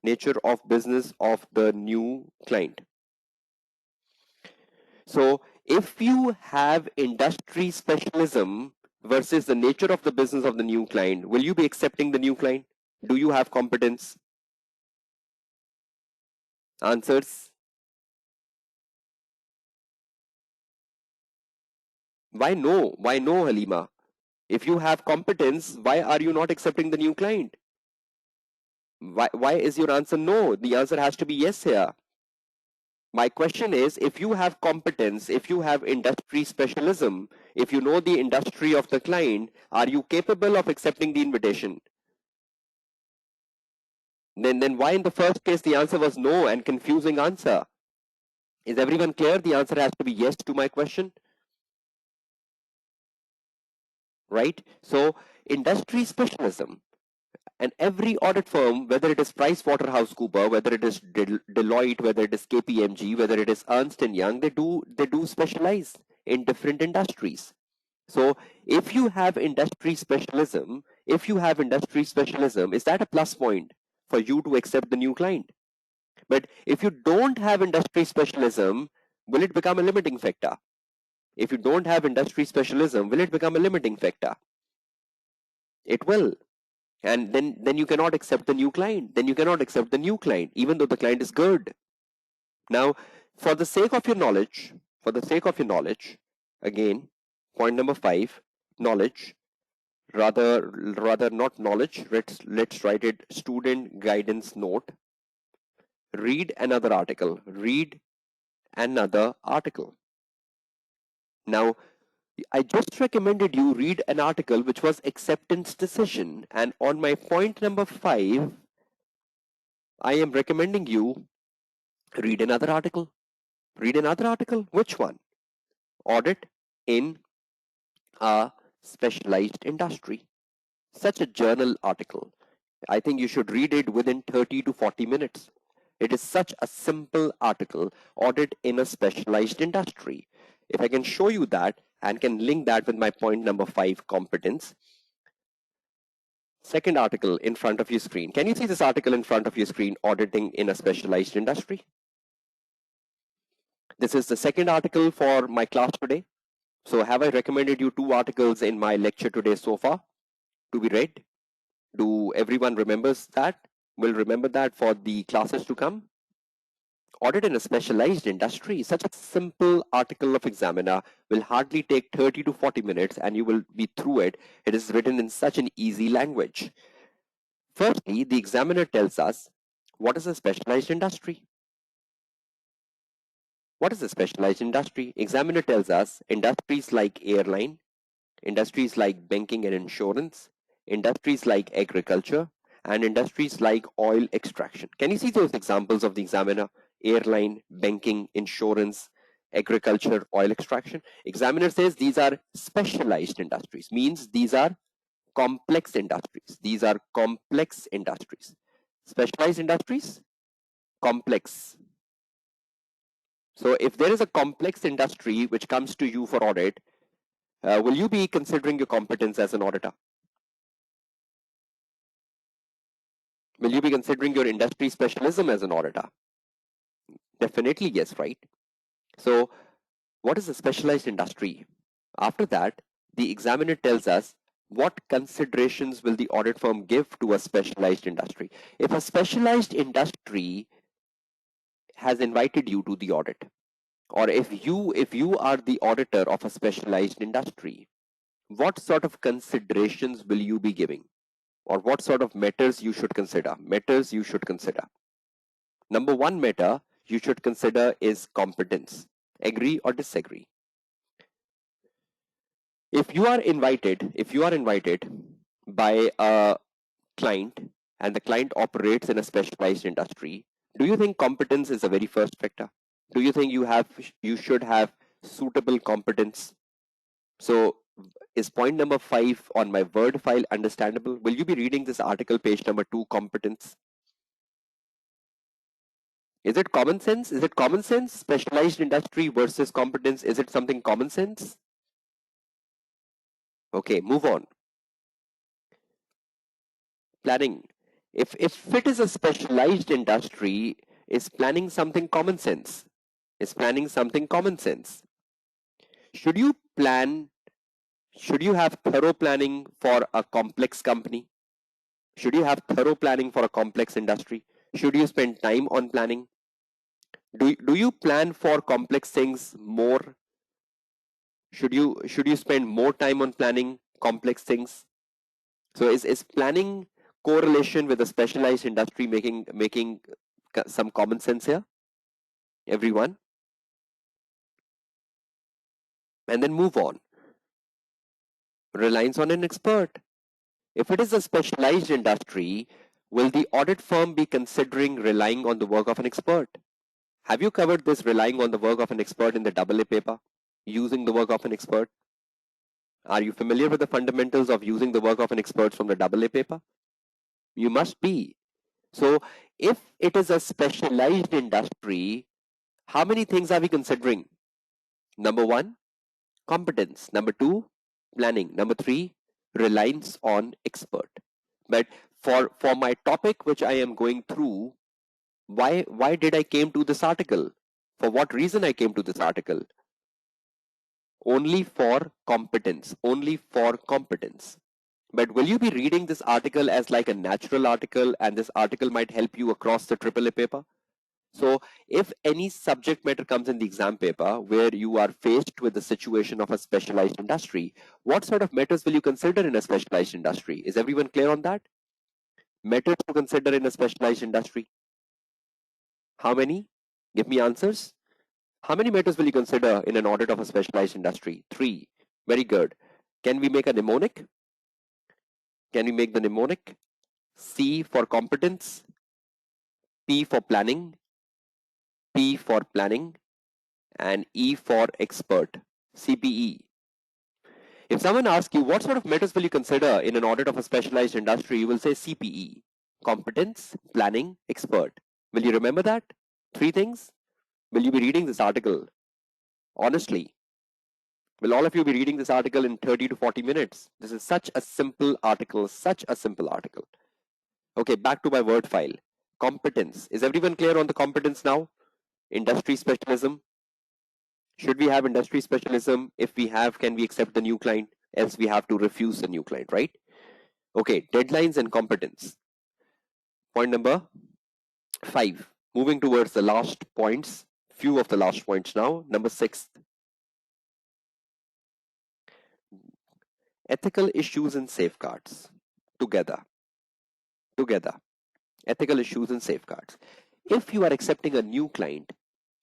Nature of business of the new client. So if you have industry specialism versus the nature of the business of the new client, will you be accepting the new client? Do you have competence? Answers? Why no? Why no, Halima? If you have competence, why are you not accepting the new client? Why is your answer no? The answer has to be yes here. My question is, if you have competence, if you have industry specialism, if you know the industry of the client, are you capable of accepting the invitation? Then why in the first case the answer was no and confusing answer? Is everyone clear? The answer has to be yes to my question. Right? So industry specialism, and every audit firm, whether it is PricewaterhouseCoopers, whether it is Deloitte, whether it is KPMG, whether it is Ernst & Young, they do specialize in different industries. So if you have industry specialism, is that a plus point for you to accept the new client? But if you don't have industry specialism, will it become a limiting factor? If you don't have industry specialism, will it become a limiting factor? It will. And then you cannot accept the new client. Then you cannot accept the new client, even though the client is good. Now, for the sake of your knowledge, again, point number 5, knowledge, rather not knowledge, let's write it student guidance note. Read another article. Now, I just recommended you read an article which was acceptance decision, and on my point number 5, I am recommending you read another article. Which one? Audit in a specialized industry. Such a journal article. I think you should read it within 30 to 40 minutes. It is such a simple article, audit in a specialized industry. If I can show you that and can link that with my point number 5, competence. Second article in front of your screen. Can you see this article in front of your screen, auditing in a specialized industry? This is the second article for my class today. So have I recommended you 2 articles in my lecture today so far to be read? Do everyone remembers that? Will remember that for the classes to come? Audit in a specialized industry, such a simple article of Examiner, will hardly take 30 to 40 minutes and you will be through it. It is written in such an easy language. Firstly, the Examiner tells us what is a specialized industry. What is a specialized industry? Examiner tells us industries like airline, industries like banking and insurance, industries like agriculture, and industries like oil extraction. Can you see those examples of the Examiner? Airline, banking, insurance, agriculture, oil extraction. Examiner says these are specialized industries, means these are complex industries. Specialized industries, complex. So if there is a complex industry which comes to you for audit, will you be considering your competence as an auditor? Will you be considering your industry specialism as an auditor? Definitely yes, right? So what is a specialized industry? After that, the Examiner tells us what considerations will the audit firm give to a specialized industry. If a specialized industry has invited you to the audit, or if you are the auditor of a specialized industry, what sort of considerations will you be giving? Or what sort of matters you should consider? Number 1 matter you should consider is competence. Agree or disagree? If you are invited by a client and the client operates in a specialized industry, do you think competence is the very first factor? Do you think you should have suitable competence. So is point number 5 on my Word file understandable? Will you be reading this article, page number 2, competence? Is it common sense? Is it common sense? Specialized industry versus competence. Is it something common sense? Okay, move on. Planning. If it is a specialized industry, is planning something common sense? Is planning something common sense? Should you plan, should you have thorough planning for a complex company? Should you have thorough planning for a complex industry? Should you spend time on planning? Do you plan for complex things more? Should you spend more time on planning complex things? So is planning correlation with a specialized industry making some common sense here, everyone? And then move on. Reliance on an expert. If it is a specialized industry, will the audit firm be considering relying on the work of an expert? Have you covered this relying on the work of an expert in the AA paper? Using the work of an expert? Are you familiar with the fundamentals of using the work of an expert from the AA paper? You must be. So if it is a specialized industry, how many things are we considering? Number 1, competence. Number 2, planning. Number 3, reliance on expert. But for my topic which I am going through, why did I came to this article? For what reason I came to this article? Only for competence. Only for competence. But will you be reading this article as like a natural article, and this article might help you across the AAA paper? So if any subject matter comes in the exam paper where you are faced with the situation of a specialized industry, what sort of matters will you consider in a specialized industry? Is everyone clear on that? Matters to consider in a specialized industry. How many? Give me answers. How many matters will you consider in an audit of a specialized industry? 3. Very good. Can we make a mnemonic? Can we make the mnemonic? C for competence, P for planning, P for planning, and E for expert, CPE. If someone asks you what sort of matters will you consider in an audit of a specialized industry, you will say CPE, competence, planning, expert. Will you remember that? 3 things? Will you be reading this article? Honestly, will all of you be reading this article in 30 to 40 minutes? This is such a simple article, such a simple article. Okay, back to my Word file. Competence. Is everyone clear on the competence now? Industry specialism. Should we have industry specialism? If we have, can we accept the new client? Else we have to refuse the new client, right? Okay, deadlines and competence. Point number 5. Moving towards the last points, few of the last points now. Number 6. Ethical issues and safeguards. Together. Ethical issues and safeguards. If you are accepting a new client,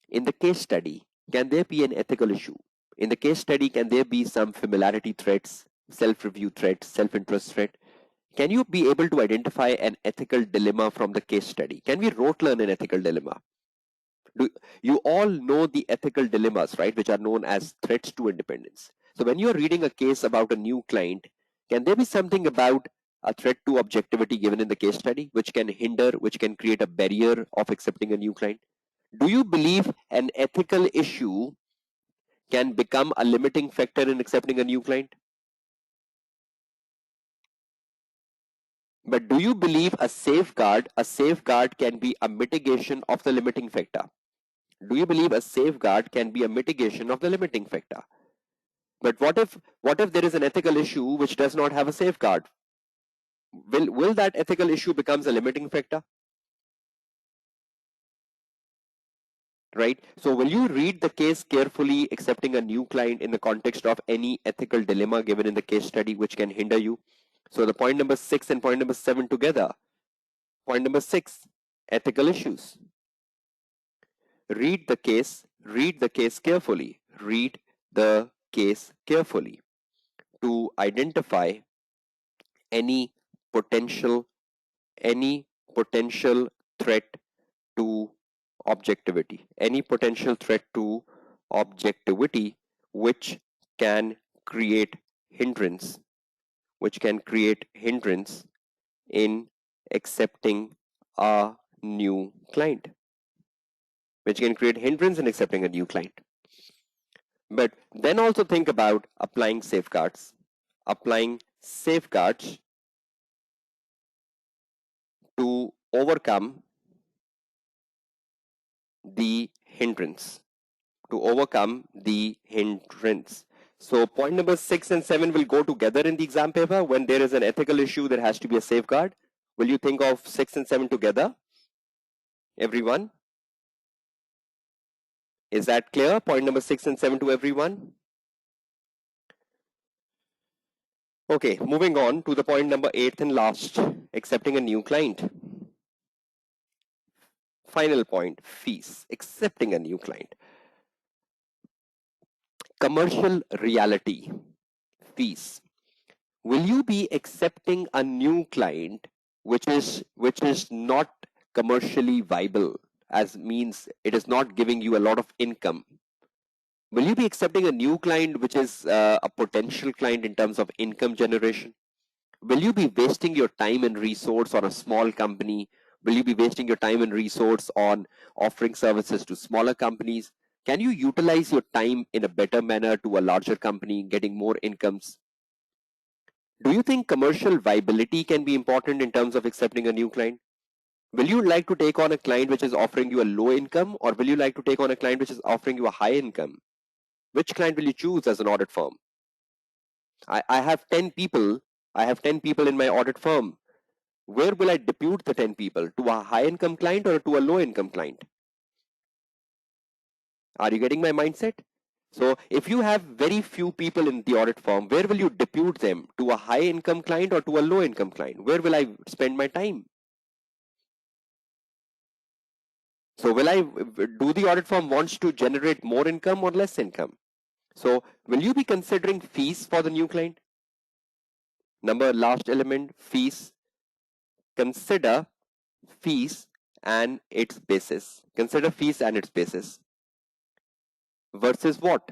in the case study, can there be an ethical issue? In the case study, can there be some familiarity threats, self-review threats, self-interest threat? Can you be able to identify an ethical dilemma from the case study? Can we rote learn an ethical dilemma? You all know the ethical dilemmas, right, which are known as threats to independence. So when you're reading a case about a new client, can there be something about a threat to objectivity given in the case study, which can hinder, which can create a barrier of accepting a new client? Do you believe an ethical issue can become a limiting factor in accepting a new client? But do you believe a safeguard can be a mitigation of the limiting factor? Do you believe a safeguard can be a mitigation of the limiting factor? But what if there is an ethical issue which does not have a safeguard? Will that ethical issue becomes a limiting factor? Right? So will you read the case carefully, accepting a new client in the context of any ethical dilemma given in the case study which can hinder you? So the point number 6 and point number 7 together. Point number 6, ethical issues. Read the case carefully. Read the case carefully to identify any potential any potential threat to objectivity, any potential threat to objectivity, which can create hindrance, in accepting a new client, But then also think about applying safeguards. Applying safeguards to overcome the hindrance. So point number 6 and 7 will go together in the exam paper. When there is an ethical issue, there has to be a safeguard. Will you think of 6 and 7 together? Everyone? Is that clear? Point number 6 and 7 to everyone? Okay, moving on to the point number 8 and last, accepting a new client. Final point, fees, accepting a new client. Commercial reality, fees. Will you be accepting a new client which is not commercially viable, as means it is not giving you a lot of income? Will you be accepting a new client which is a potential client in terms of income generation? Will you be wasting your time and resource on a small company? Will you be wasting your time and resource on offering services to smaller companies? Can you utilize your time in a better manner to a larger company, getting more incomes? Do you think commercial viability can be important in terms of accepting a new client? Will you like to take on a client which is offering you a low income, or will you like to take on a client which is offering you a high income? Which client will you choose as an audit firm? I have 10 people. I have 10 people in my audit firm. Where will I depute the 10 people? To a high income client or to a low income client? Are you getting my mindset? So if you have very few people in the audit firm, where will you depute them? To a high income client or to a low income client? Where will I spend my time? So will I do the audit firm wants to generate more income or less income? So will you be considering fees for the new client? Last element, fees. Consider fees and its basis. Consider fees and its basis. Versus what?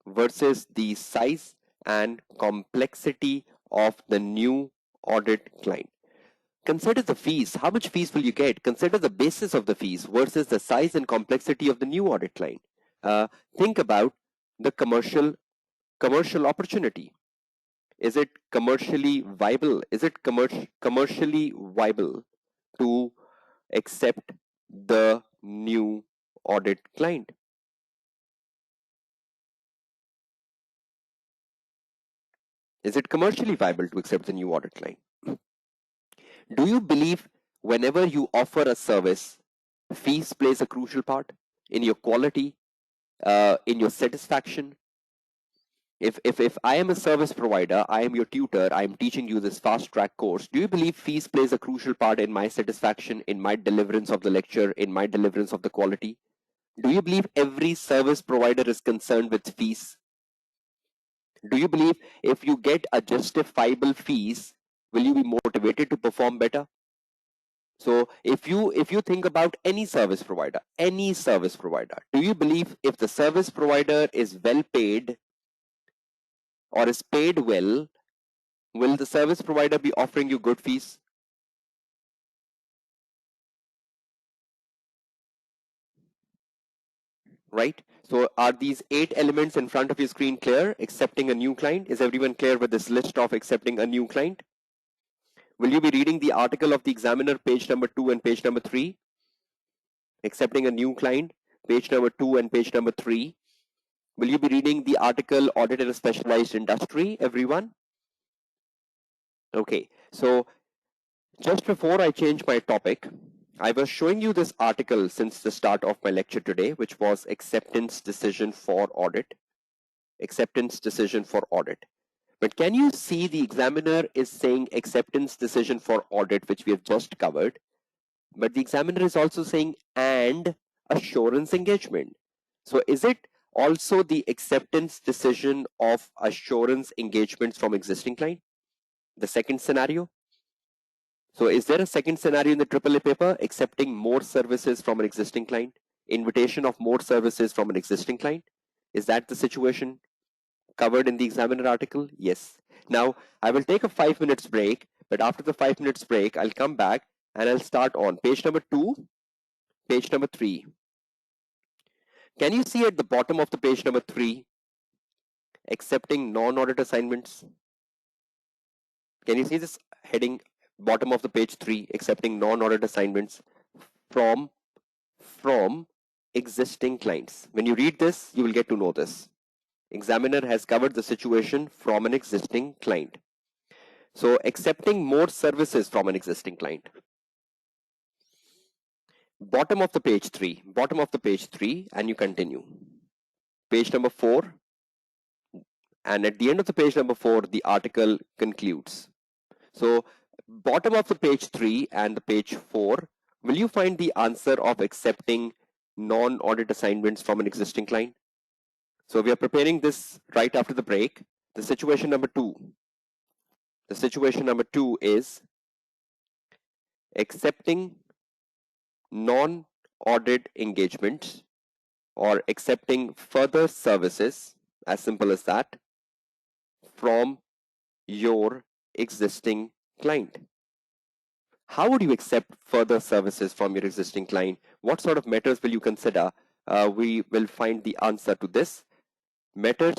Versus the size and complexity of the new audit client. Consider the fees. How much fees will you get? Consider the basis of the fees versus the size and complexity of the new audit client. Think about the commercial opportunity. Is it commercially viable? Is it commercially viable to accept the new audit client? Is it commercially viable to accept the new audit client? Do you believe whenever you offer a service, fees plays a crucial part in your quality, in your satisfaction? If I am a service provider, I am your tutor, I am teaching you this fast track course, do you believe fees plays a crucial part in my satisfaction, in my deliverance of the lecture, in my deliverance of the quality? Do you believe every service provider is concerned with fees? Do you believe if you get a justifiable fees, will you be motivated to perform better? So if you think about any service provider, do you believe if the service provider is well paid or is paid well, will the service provider be offering you good fees? Right? So are these 8 elements in front of your screen clear? Accepting a new client. Is everyone clear with this list of accepting a new client? Will you be reading the article of the examiner, page number 2 and page number 3? Accepting a new client, page number 2 and page number 3. Will you be reading the article, audit in a specialized industry, everyone? Okay, so just before I change my topic, I was showing you this article since the start of my lecture today, which was acceptance decision for audit. Acceptance decision for audit. But can you see the examiner is saying acceptance decision for audit, which we have just covered. But the examiner is also saying and assurance engagement. So is it also the acceptance decision of assurance engagements from existing client? The second scenario? So is there a second scenario in the AAA paper, accepting more services from an existing client, invitation of more services from an existing client? Is that the situation covered in the Examiner article? Yes. Now, I will take a 5 minutes break, but after the 5 minutes break, I'll come back and I'll start on page number 2, page number 3. Can you see at the bottom of the page number 3, accepting non-audit assignments? Can you see this heading, bottom of the page 3, accepting non-audit assignments from existing clients? When you read this, you will get to know this. Examiner has covered the situation from an existing client. So accepting more services from an existing client. Bottom of the page 3, and you continue. Page number 4, and at the end of the page number 4, the article concludes. So bottom of the page 3 and the page 4, will you find the answer of accepting non-audit assignments from an existing client? So we are preparing this right after the break. The situation number 2. The situation number 2 is accepting non-audit engagements or accepting further services, as simple as that, from your existing client. How would you accept further services from your existing client? What sort of matters will you consider? We will find the answer to this. Matters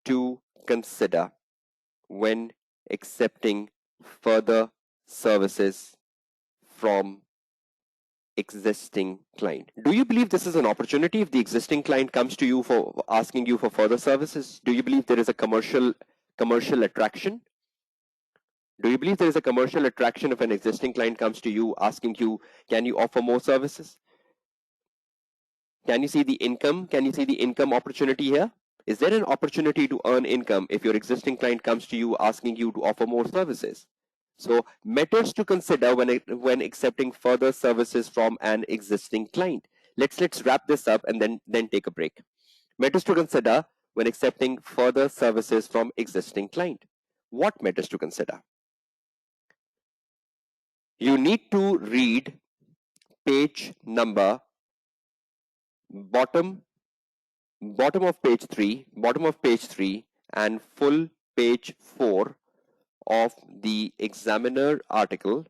to consider when accepting further services from existing client. Do you believe this is an opportunity if the existing client comes to you for asking you for further services? Do you believe there is a commercial attraction? Do you believe there is a commercial attraction if an existing client comes to you asking you, can you offer more services? Can you see the income? Can you see the income opportunity here? Is there an opportunity to earn income if your existing client comes to you asking you to offer more services? So matters to consider when accepting further services from an existing client. Let's wrap this up and then take a break. Matters to consider when accepting further services from existing client. What matters to consider? You need to read page number bottom of page 3 and full page 4 of the Examiner article,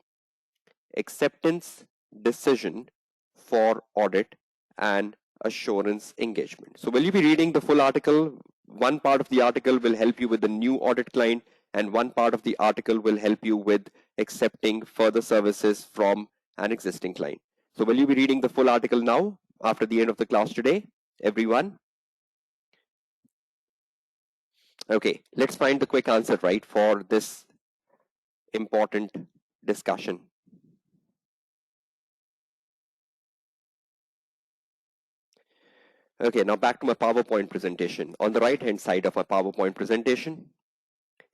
acceptance decision for audit and assurance engagement. So will you be reading the full article? One part of the article will help you with the new audit client, and one part of the article will help you with accepting further services from an existing client. So will you be reading the full article now after the end of the class today, everyone? Okay, let's find the quick answer, right, for this important discussion. Okay, now back to my PowerPoint presentation. On the right-hand side of my PowerPoint presentation,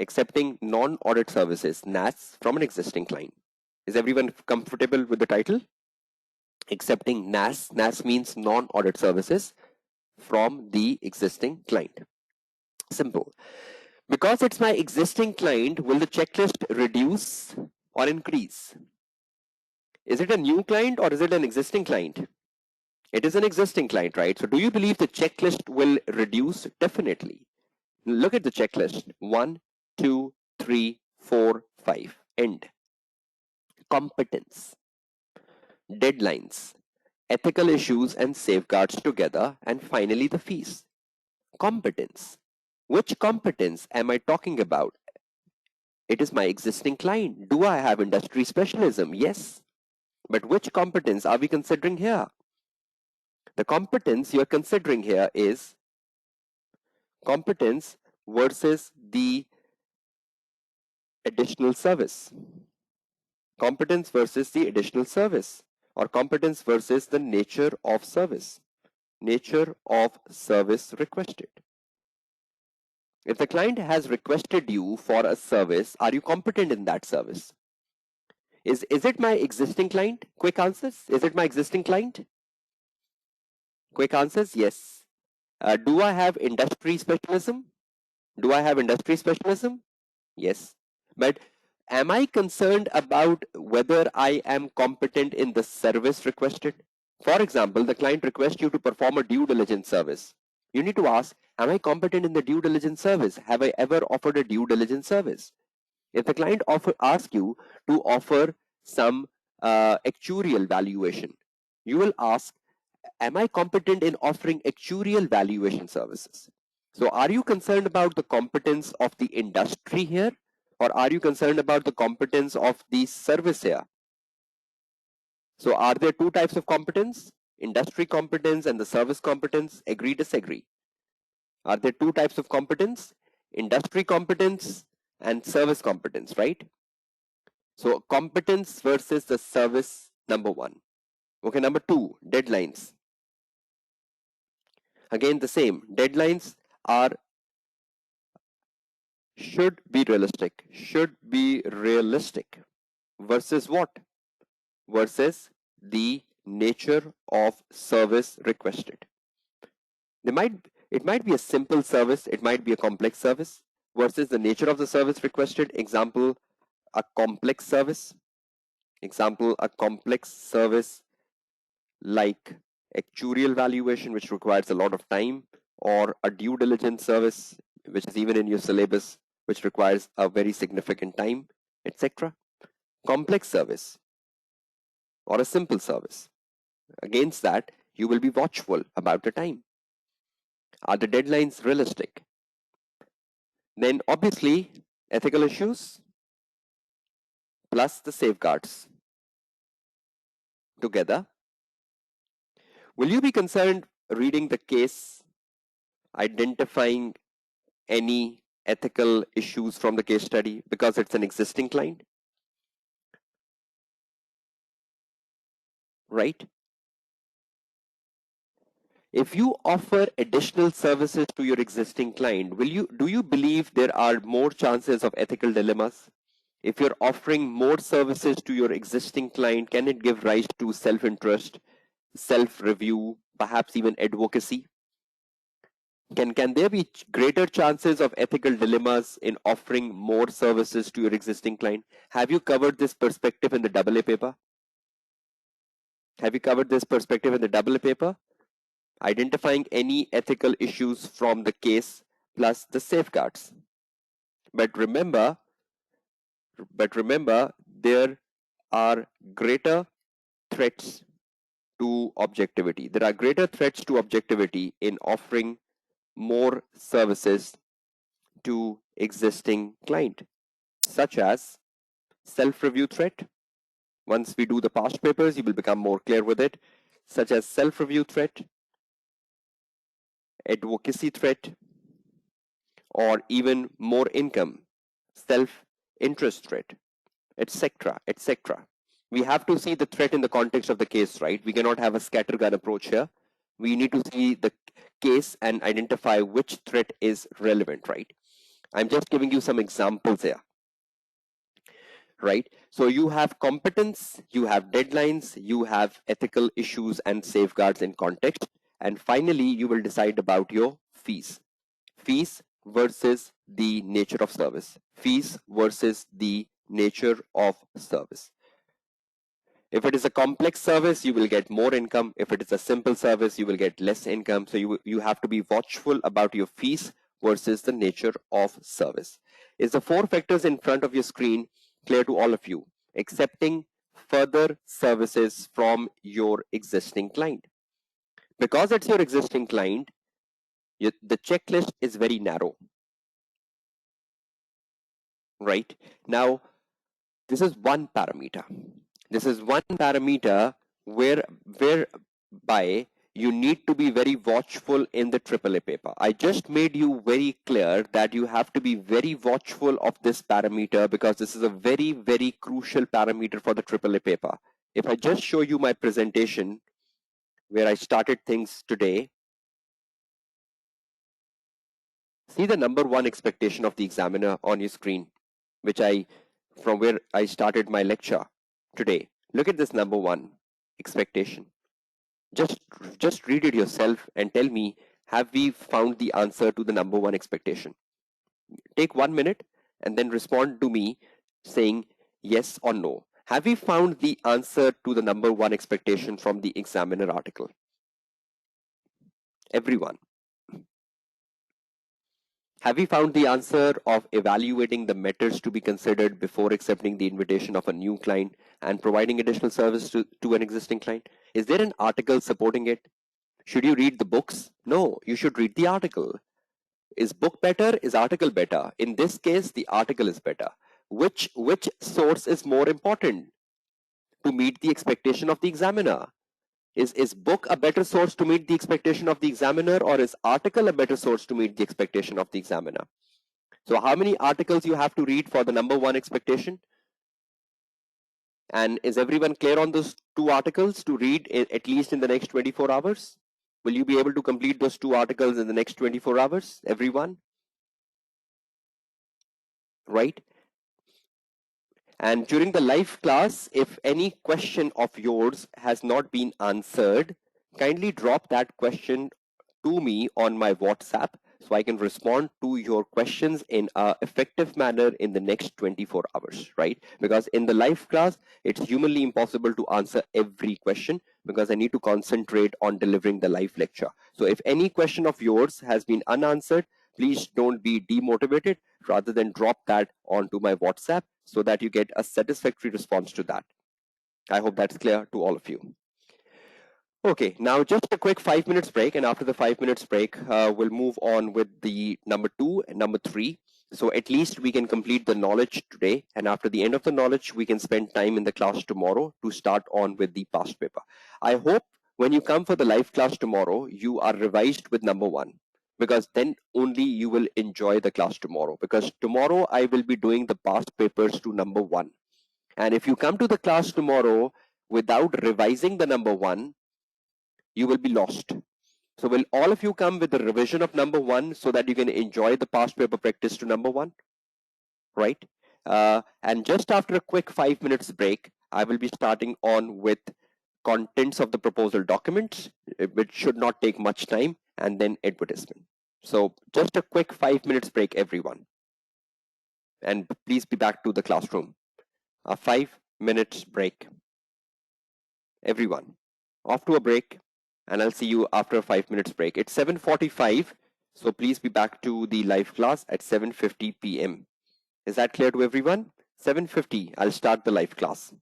accepting non-audit services, NAS, from an existing client. Is everyone comfortable with the title? Accepting NAS. NAS means non-audit services from the existing client. Simple. Because it's my existing client, will the checklist reduce or increase? Is it a new client or is it an existing client? It is an existing client, right? So do you believe the checklist will reduce? Definitely. Look at the checklist. 1, 2, 3, 4, 5. End. Competence. Deadlines. Ethical issues and safeguards together. And finally, the fees. Competence. Which competence am I talking about? It is my existing client. Do I have industry specialism? Yes. But which competence are we considering here? The competence you're considering here is competence versus the additional service. Competence versus the additional service, or competence versus the nature of service. Nature of service requested. If the client has requested you for a service, are you competent in that service? Is it my existing client? Quick answers. Is it my existing client? Quick answers, yes. Do I have industry specialism? Do I have industry specialism? Yes. But am I concerned about whether I am competent in the service requested? For example, the client requests you to perform a due diligence service. You need to ask, am I competent in the due diligence service? Have I ever offered a due diligence service? If the client asks you to offer some actuarial valuation, you will ask, am I competent in offering actuarial valuation services? So are you concerned about the competence of the industry here, or are you concerned about the competence of the service here? So are there two types of competence? Industry competence and the service competence. Agree, disagree? Are there two types of competence? Industry competence and service competence, right? So competence versus the service, number one. Okay, number two, deadlines. Again, the same. Deadlines are should be realistic. Should be realistic. Versus what? Versus the nature of service requested. It might be a simple service, it might be a complex service, versus the nature of the service requested. Example, a complex service. Example, a complex service like actuarial valuation, which requires a lot of time, or a due diligence service, which is even in your syllabus, which requires a very significant time, etc. Complex service or a simple service. Against that, you will be watchful about the time. Are the deadlines realistic? Then obviously, ethical issues plus the safeguards together. Will you be concerned reading the case, identifying any ethical issues from the case study because it's an existing client? Right? If you offer additional services to your existing client, do you believe there are more chances of ethical dilemmas? If you're offering more services to your existing client, can it give rise to self-interest, self-review, perhaps even advocacy? Can there be greater chances of ethical dilemmas in offering more services to your existing client? Have you covered this perspective in the AA paper? Have you covered this perspective in the AA paper? Identifying any ethical issues from the case plus the safeguards. But remember, there are greater threats to objectivity. There are greater threats to objectivity in offering more services to existing client, such as self-review threat. Once we do the past papers, you will become more clear with it, such as self-review threat, advocacy threat, or even more income, self-interest threat, etc., etc. We have to see the threat in the context of the case, right? We cannot have a scattergun approach here. We need to see the case and identify which threat is relevant, right? I'm just giving you some examples here, right? So you have competence, you have deadlines, you have ethical issues and safeguards in context. And finally, you will decide about your fees. Fees versus the nature of service. Fees versus the nature of service. If it is a complex service, you will get more income. If it is a simple service, you will get less income. So you have to be watchful about your fees versus the nature of service. Is the four factors in front of your screen clear to all of you? Accepting further services from your existing client. Because it's your existing client, the checklist is very narrow. Right? Now, this is one parameter. This is one parameter whereby you need to be very watchful in the AAA paper. I just made you very clear that you have to be very watchful of this parameter because this is a very, very crucial parameter for the AAA paper. If I just show you my presentation where I started things today, see the number one expectation of the examiner on your screen, from where I started my lecture today. Look at this number one expectation. Just read it yourself and tell me, have we found the answer to the number one expectation? Take 1 minute and then respond to me saying yes or no. Have we found the answer to the number one expectation from the examiner article? Everyone. Have we found the answer of evaluating the methods to be considered before accepting the invitation of a new client and providing additional service to an existing client? Is there an article supporting it? Should you read the books? No, you should read the article. Is book better? Is article better? In this case, the article is better. Which source is more important to meet the expectation of the examiner? Is book a better source to meet the expectation of the examiner, or is article a better source to meet the expectation of the examiner? So how many articles you have to read for the number one expectation? And is everyone clear on those two articles to read at least in the next 24 hours? Will you be able to complete those two articles in the next 24 hours, everyone? Right? And during the live class, if any question of yours has not been answered, kindly drop that question to me on my WhatsApp so I can respond to your questions in a effective manner in the next 24 hours, right? Because in the live class, it's humanly impossible to answer every question because I need to concentrate on delivering the live lecture. So if any question of yours has been unanswered, please don't be demotivated. Rather than drop that onto my WhatsApp so that you get a satisfactory response to that. I hope that's clear to all of you. Okay, now just a quick 5 minutes break, and after the 5 minutes break, we'll move on with the number 2 and number 3. So at least we can complete the knowledge today, and after the end of the knowledge, we can spend time in the class tomorrow to start on with the past paper. I hope when you come for the live class tomorrow, you are revised with number 1, because then only you will enjoy the class tomorrow, because tomorrow I will be doing the past papers to number 1. And if you come to the class tomorrow without revising the number 1, you will be lost. So will all of you come with the revision of number 1 so that you can enjoy the past paper practice to number 1, right? And just after a quick 5 minutes break, I will be starting on with contents of the proposal documents, which should not take much time, and then advertisement. So just a quick 5 minutes break, everyone. And please be back to the classroom. A 5 minutes break. Everyone, off to a break, and I'll see you after a 5 minutes break. It's 7:45, so please be back to the live class at 7:50 p.m. Is that clear to everyone? 7:50, I'll start the live class.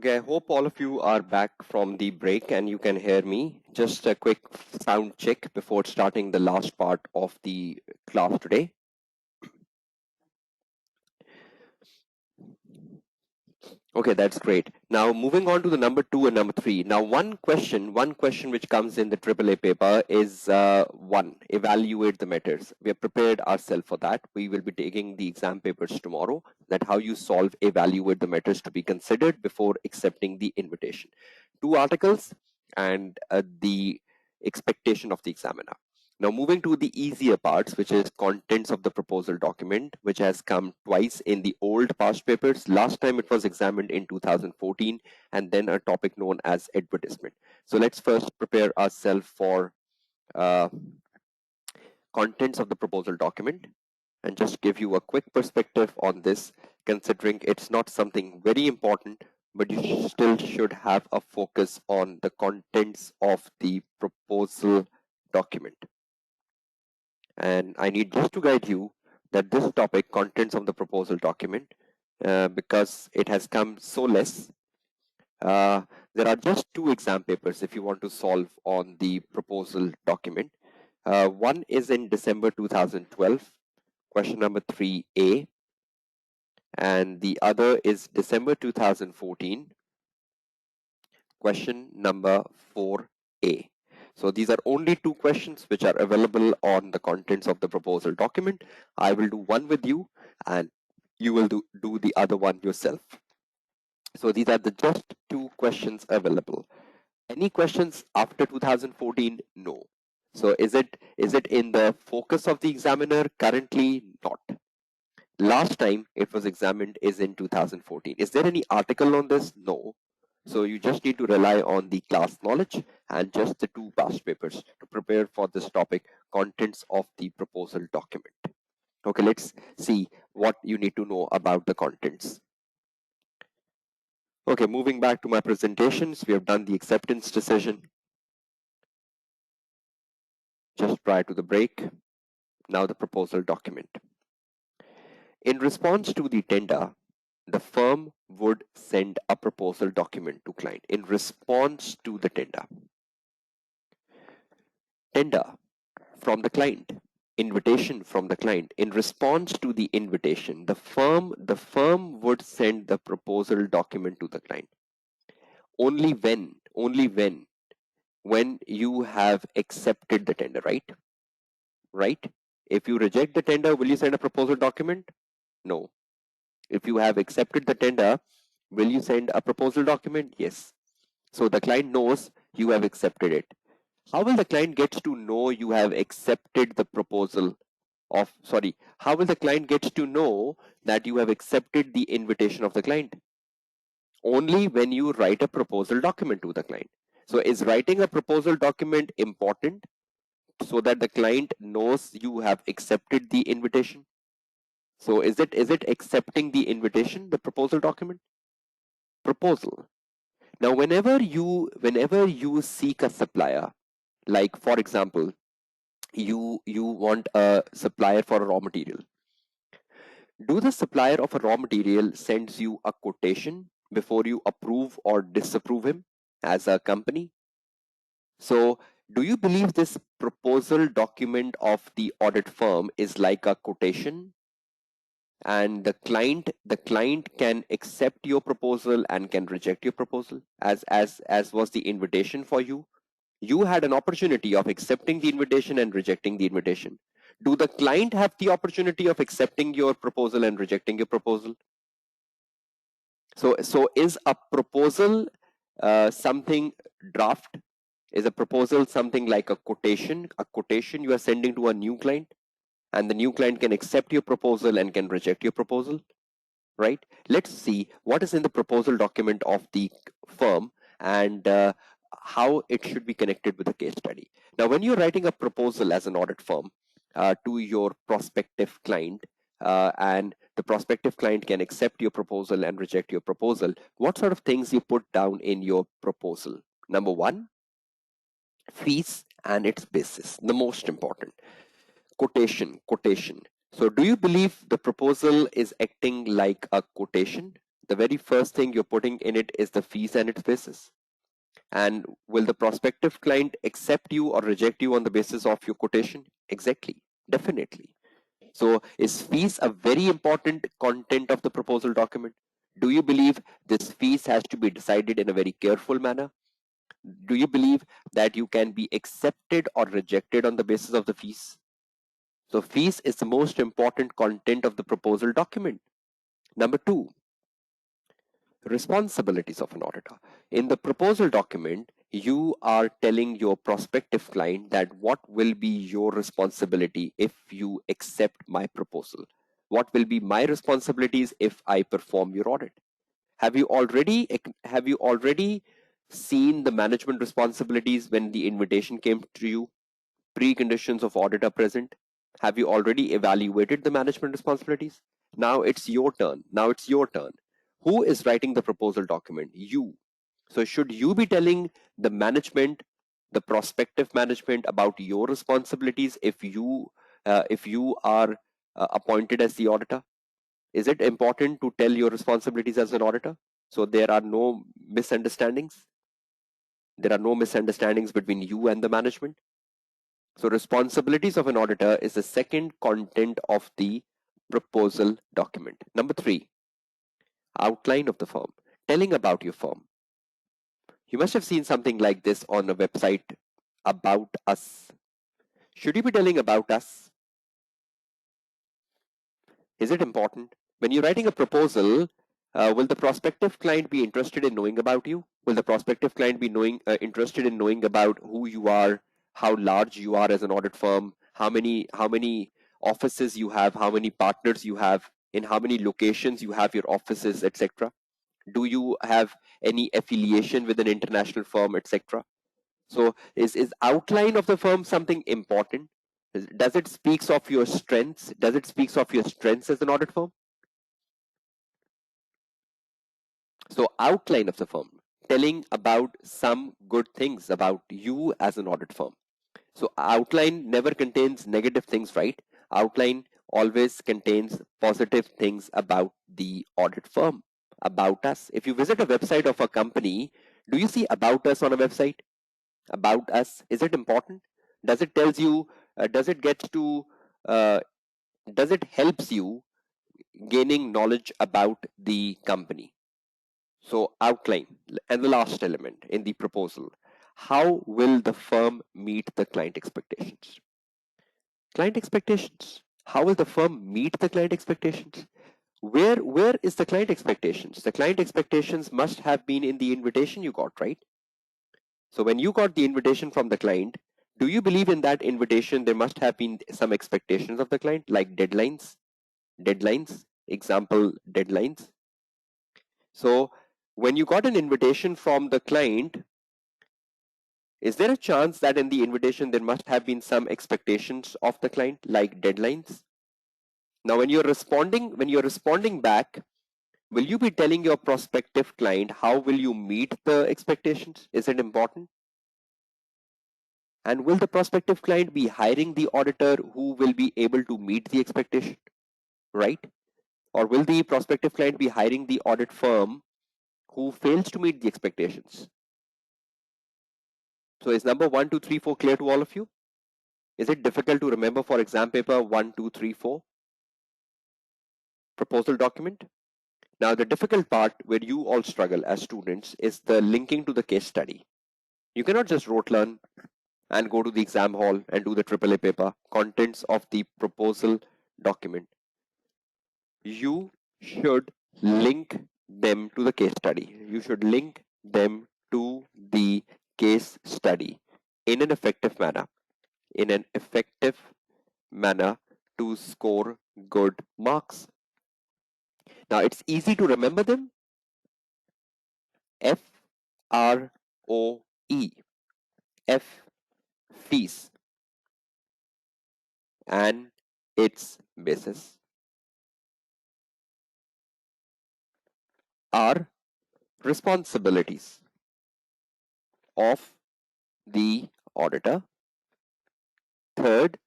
Okay, I hope all of you are back from the break and you can hear me. Just a quick sound check before starting the last part of the class today. Okay, that's great. Now moving on to the number 2 and number 3. Now one question which comes in the AAA paper is one, evaluate the methods. We have prepared ourselves for that. We will be taking the exam papers tomorrow, that how you solve, evaluate the methods to be considered before accepting the invitation. 2 articles and the expectation of the examiner. Now moving to the easier parts, which is contents of the proposal document, which has come twice in the old past papers. Last time it was examined in 2014, and then a topic known as advertisement. So let's first prepare ourselves for uh, contents of the proposal document and just give you a quick perspective on this, considering it's not something very important, but you still should have a focus on the contents of the proposal document. And I need just to guide you that this topic, contents of the proposal document, because it has come so less, there are just 2 exam papers if you want to solve on the proposal document. One is in December 2012, question number 3A, and the other is December 2014, question number 4A. So these are only 2 questions which are available on the contents of the proposal document. I will do one with you and you will do the other one yourself. So these are the just 2 questions available. Any questions after 2014? No. So is it in the focus of the examiner? Currently not. Last time it was examined is in 2014. Is there any article on this? No. So you just need to rely on the class knowledge and just the 2 past papers to prepare for this topic, contents of the proposal document. Okay, let's see what you need to know about the contents. Okay, moving back to my presentations, we have done the acceptance decision just prior to the break. Now the proposal document. In response to the tender, the firm would send a proposal document to client in response to the tender. Tender from the client, invitation from the client. In response to the invitation, the firm would send the proposal document to the client. Only when you have accepted the tender, right? Right? If you reject the tender, will you send a proposal document? No. If you have accepted the tender, will you send a proposal document? Yes. So the client knows you have accepted it. How will the client get to know you have accepted the proposal of, how will the client get to know that you have accepted the invitation of the client? Only when you write a proposal document to the client. So is writing a proposal document important so that the client knows you have accepted the invitation? So is it accepting the invitation, the proposal document? Proposal. Now, whenever you seek a supplier, like for example, you want a supplier for a raw material. Do the supplier of a raw material sends you a quotation before you approve or disapprove him as a company? So do you believe this proposal document of the audit firm is like a quotation, and the client can accept your proposal and can reject your proposal as was the invitation for you? You had an opportunity of accepting the invitation and rejecting the invitation. Do the client have the opportunity of accepting your proposal and rejecting your proposal? So is a proposal something draft? Is a proposal something like a quotation? A quotation you are sending to a new client, and the new client can accept your proposal and can reject your proposal, right? Let's see what is in the proposal document of the firm and how it should be connected with the case study. Now, when you're writing a proposal as an audit firm to your prospective client, and the prospective client can accept your proposal and reject your proposal, what sort of things you put down in your proposal? Number 1, fees and its basis, the most important. Quotation. So do you believe the proposal is acting like a quotation? the very first thing you're putting in it is the fees and its basis. And will the prospective client accept you or reject you on the basis of your quotation? Exactly, definitely. So is fees a very important content of the proposal document? Do you believe this fees has to be decided in a very careful manner? Do you believe that you can be accepted or rejected on the basis of the fees? So fees is the most important content of the proposal document. Number two, responsibilities of an auditor. In the proposal document, you are telling your prospective client that what will be your responsibility if you accept my proposal. What will be my responsibilities if I perform your audit? Have you already seen the management responsibilities when the invitation came to you? Preconditions of audit are present. Have you already evaluated the management responsibilities? Now it's your turn. Who is writing the proposal document? You. So should you be telling the management, the prospective management, about your responsibilities if you are appointed as the auditor? Is it important to tell your responsibilities as an auditor so there are no misunderstandings? There are no misunderstandings between you and the management. So responsibilities of an auditor is the second content of the proposal document. Number three, outline of the firm. Telling about your firm. You must have seen something like this on a website, about us. Should you be telling about us? Is it important? When you're writing a proposal, will the prospective client be interested in knowing about you? Will the prospective client be interested in knowing about who you are, how large you are as an audit firm, how many offices you have, how many partners you have, in how many locations you have your offices, etc.? Do you have any affiliation with an international firm, etc.? So is outline of the firm something important? Does it speaks of your strengths? Does it speaks of your strengths as an audit firm? So outline of the firm, telling about some good things about you as an audit firm. So outline never contains negative things, right? Outline always contains positive things about the audit firm, about us. If you visit a website of a company, do you see about us on a website? About us, is it important? Does it tells you, does it gets to, uh, does it helps you gaining knowledge about the company? So outline, and the last element in the proposal, how will the firm meet the client expectations? Client expectations. How will the firm meet the client expectations? Where is the client expectations? The client expectations must have been in the invitation you got, right? So when you got the invitation from the client, do you believe in that invitation there must have been some expectations of the client, like deadlines, example deadlines? So when you got an invitation from the client, is there a chance that in the invitation there must have been some expectations of the client, like deadlines? Now, when you're responding back, will you be telling your prospective client how will you meet the expectations? Is it important? And will the prospective client be hiring the auditor who will be able to meet the expectation, right? Or will the prospective client be hiring the audit firm who fails to meet the expectations? So is number 1, 2, 3, 4 clear to all of you? Is it difficult to remember for exam paper 1, 2, 3, 4? Proposal document? Now, the difficult part where you all struggle as students is the linking to the case study. You cannot just rote learn and go to the exam hall and do the AAA paper, contents of the proposal document. You should link them to the case study. You should link them to the case study in an effective manner. In an effective manner to score good marks. Now it's easy to remember them. F R O E. F, fees, and its basis. R, responsibilities of the auditor. Third,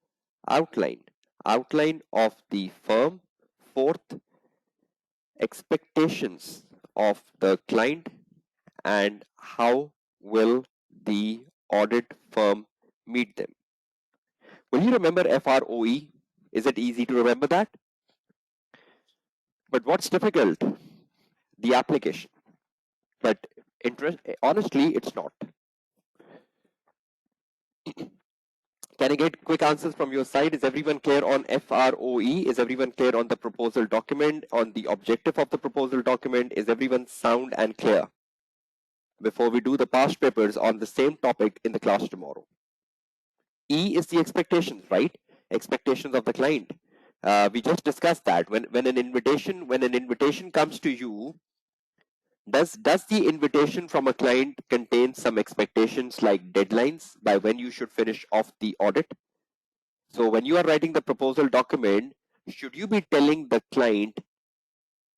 outline. Outline of the firm. Fourth, expectations of the client and how will the audit firm meet them? Will you remember FROE? Is it easy to remember that? But what's difficult? The application. But honestly, it's not. Can I get quick answers from your side? Is everyone clear on FROE? Is everyone clear on the proposal document, on the objective of the proposal document? Is everyone sound and clear before we do the past papers on the same topic in the class tomorrow? E is the expectations, right? Expectations of the client. We just discussed that when an invitation comes to you, does the invitation from a client contain some expectations like deadlines by when you should finish off the audit? So when you are writing the proposal document, should you be telling the client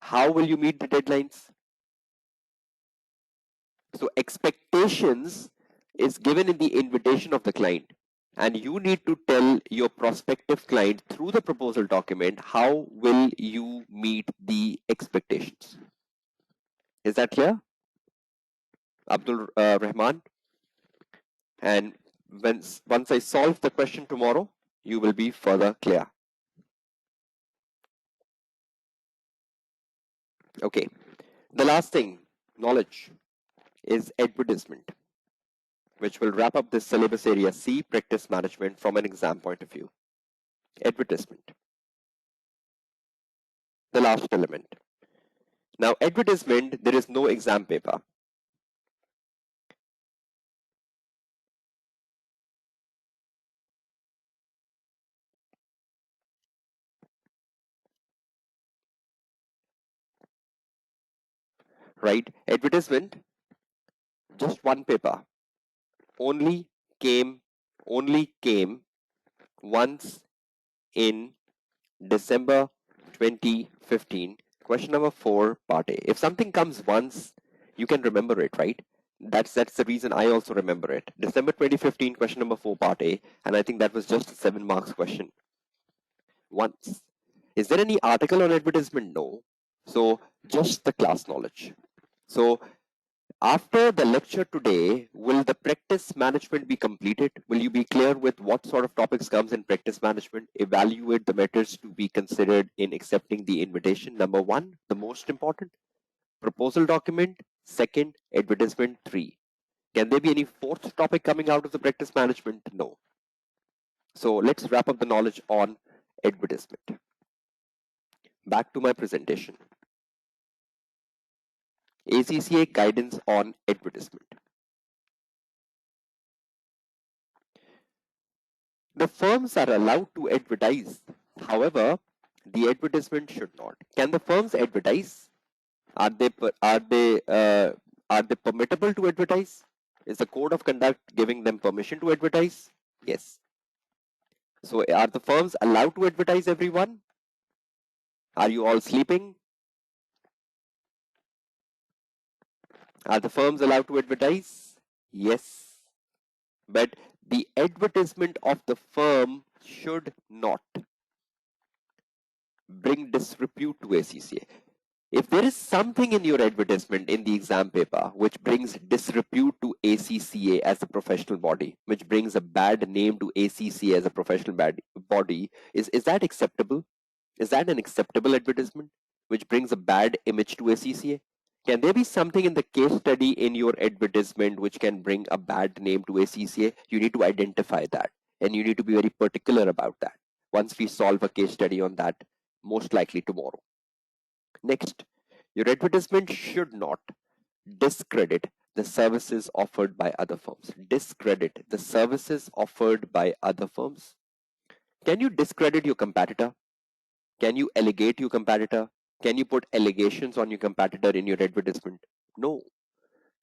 how will you meet the deadlines? So expectations is given in the invitation of the client, and you need to tell your prospective client through the proposal document how will you meet the expectations. Is that clear, Abdul Rahman? And once I solve the question tomorrow, you will be further clear. Okay, the last thing, knowledge, is advertisement, which will wrap up this syllabus area C, practice management, from an exam point of view. Advertisement, the last element. Now, advertisement, there is no exam paper. Right? Advertisement, just one paper, only came once in December 2015. Question number 4, part A. If something comes once, you can remember it, right? That's the reason I also remember it. December 2015, question number 4, part A, and I think that was just a 7 marks question. Once. Is there any article on advertisement? No. So just the class knowledge. So after the lecture today, will the practice management be completed? Will you be clear with what sort of topics comes in practice management? Evaluate the matters to be considered in accepting the invitation. Number 1, the most important, proposal document. 2nd, advertisement. 3. Can there be any 4th topic coming out of the practice management? No. So let's wrap up the knowledge on advertisement. Back to my presentation. ACCA guidance on advertisement. The firms are allowed to advertise. However, the advertisement should not. Can the firms advertise? Are they permittable to advertise? Is the code of conduct giving them permission to advertise? Yes. So are the firms allowed to advertise, everyone? Are you all sleeping? Are the firms allowed to advertise? Yes. But the advertisement of the firm should not bring disrepute to ACCA. If there is something in your advertisement in the exam paper which brings disrepute to ACCA as a professional body, which brings a bad name to ACCA as a professional body, is that acceptable? Is that an acceptable advertisement which brings a bad image to ACCA? Can there be something in the case study in your advertisement which can bring a bad name to ACCA? You need to identify that, and you need to be very particular about that once we solve a case study on that, most likely tomorrow. Next, your advertisement should not discredit the services offered by other firms. Discredit the services offered by other firms. Can you discredit your competitor? Can you allegate your competitor? Can you put allegations on your competitor in your advertisement? No.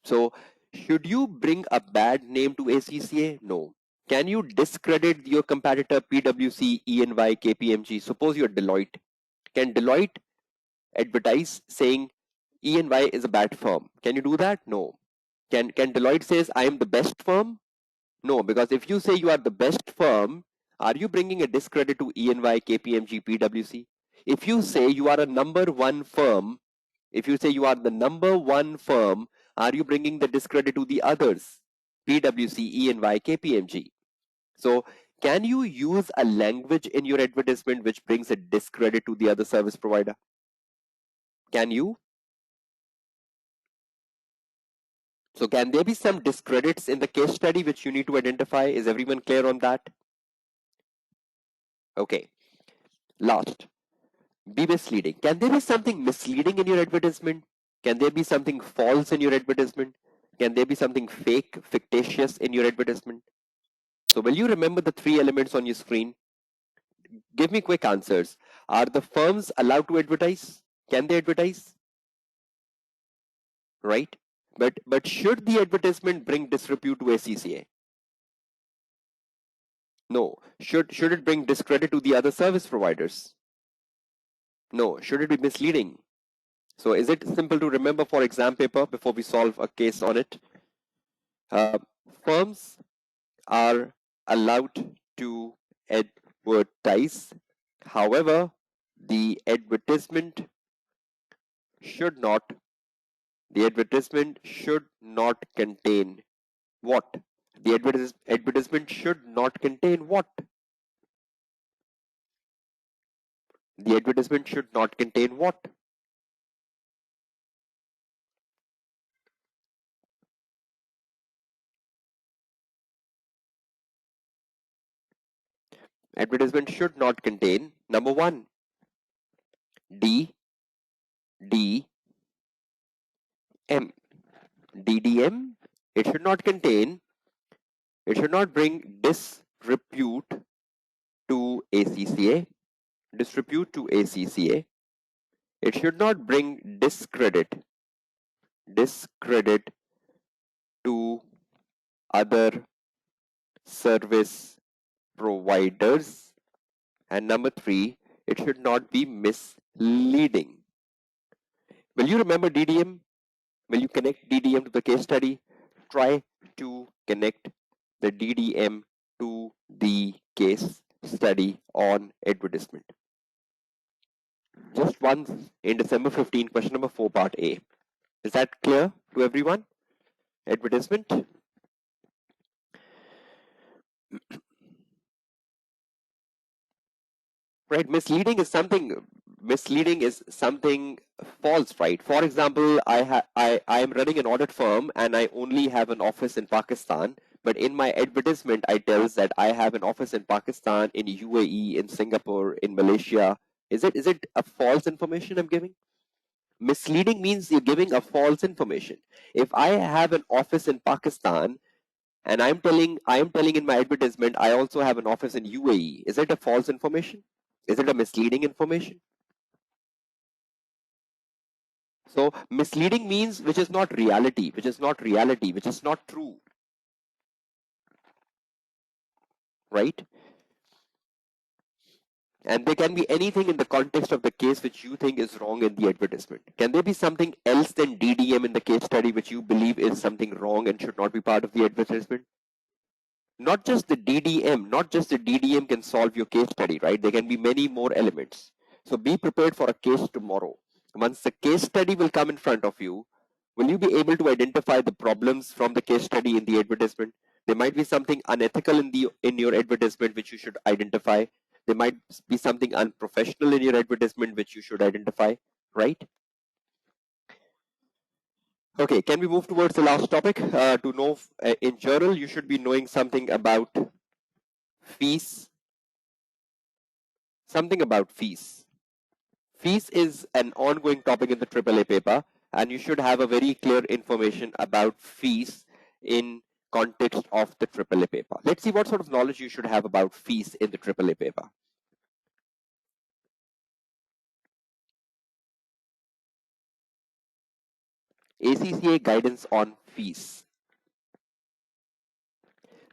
So, should you bring a bad name to ACCA? No. Can you discredit your competitor PwC, EY, KPMG? Suppose you're Deloitte. Can Deloitte advertise saying EY is a bad firm? Can you do that? No. Can Deloitte says I am the best firm? No, because if you say you are the best firm, are you bringing a discredit to EY, KPMG, PwC? If you say you are a number 1 firm, If you say you are the number one firm, are you bringing the discredit to the others? PwC, EY, KPMG. So can you use a language in your advertisement which brings a discredit to the other service provider? Can you? So can there be some discredits in the case study which you need to identify? Is everyone clear on that? Okay. Last, be misleading. Can there be something misleading in your advertisement? Can there be something false in your advertisement? Can there be something fake, fictitious in your advertisement? So will you remember the three elements on your screen? Give me quick answers. Are the firms allowed to advertise? Can they advertise? Right? But should the advertisement bring disrepute to ACCA? No. Should it bring discredit to the other service providers? No. Should it be misleading? So is it simple to remember for exam paper before we solve a case on it? Firms are allowed to advertise. However, the advertisement should not contain what? The advertisement should not contain what? The advertisement should not contain what? Advertisement should not contain, number one, D, D, M. DDM, it should not contain, it should not bring disrepute to ACCA, disrepute to ACCA. It should not bring discredit to other service providers. And number three, it should not be misleading. Will you remember DDM? Will you connect DDM to the case study? Try to connect the DDM to the case study on advertisement. Just once in December 15, question number 4, part A. Is that clear to everyone? Advertisement. Right, misleading is something false, right? For example, I am running an audit firm and I only have an office in Pakistan, but in my advertisement I tells that I have an office in Pakistan, in UAE, in Singapore, in Malaysia. Is it a false information I'm giving? Misleading means you're giving a false information. If I have an office in Pakistan and I am telling in my advertisement I also have an office in UAE, is it a false information? Is it a misleading information? So misleading means which is not reality, which is not true, right? And there can be anything in the context of the case which you think is wrong in the advertisement. Can there be something else than DDM in the case study which you believe is something wrong and should not be part of the advertisement? Not just the DDM can solve your case study, right? There can be many more elements. So be prepared for a case tomorrow. Once the case study will come in front of you, will you be able to identify the problems from the case study in the advertisement? There might be something unethical in your advertisement which you should identify. There might be something unprofessional in your advertisement which you should identify, right? Okay, can we move towards the last topic? To know in general, you should be knowing something about fees. Something about fees. Fees is an ongoing topic in the AAA paper, and you should have a very clear information about fees in context of the AAA paper. Let's see what sort of knowledge you should have about fees in the AAA paper. ACCA guidance on fees.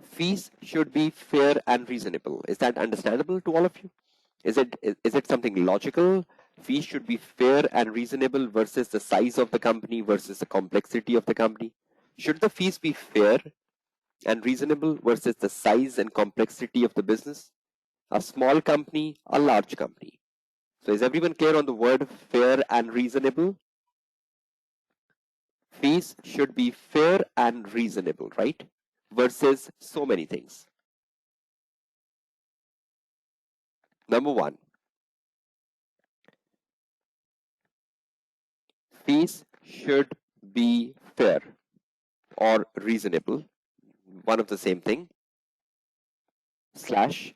Fees should be fair and reasonable. Is that understandable to all of you? Is it something logical? Fees should be fair and reasonable versus the size of the company versus the complexity of the company. Should the fees be fair and reasonable versus the size and complexity of the business? A small company, a large company. So is everyone clear on the word fair and reasonable? fees should be fair and reasonable, right? Versus so many things. Number one, fees should be fair or reasonable, one of the same thing, slash,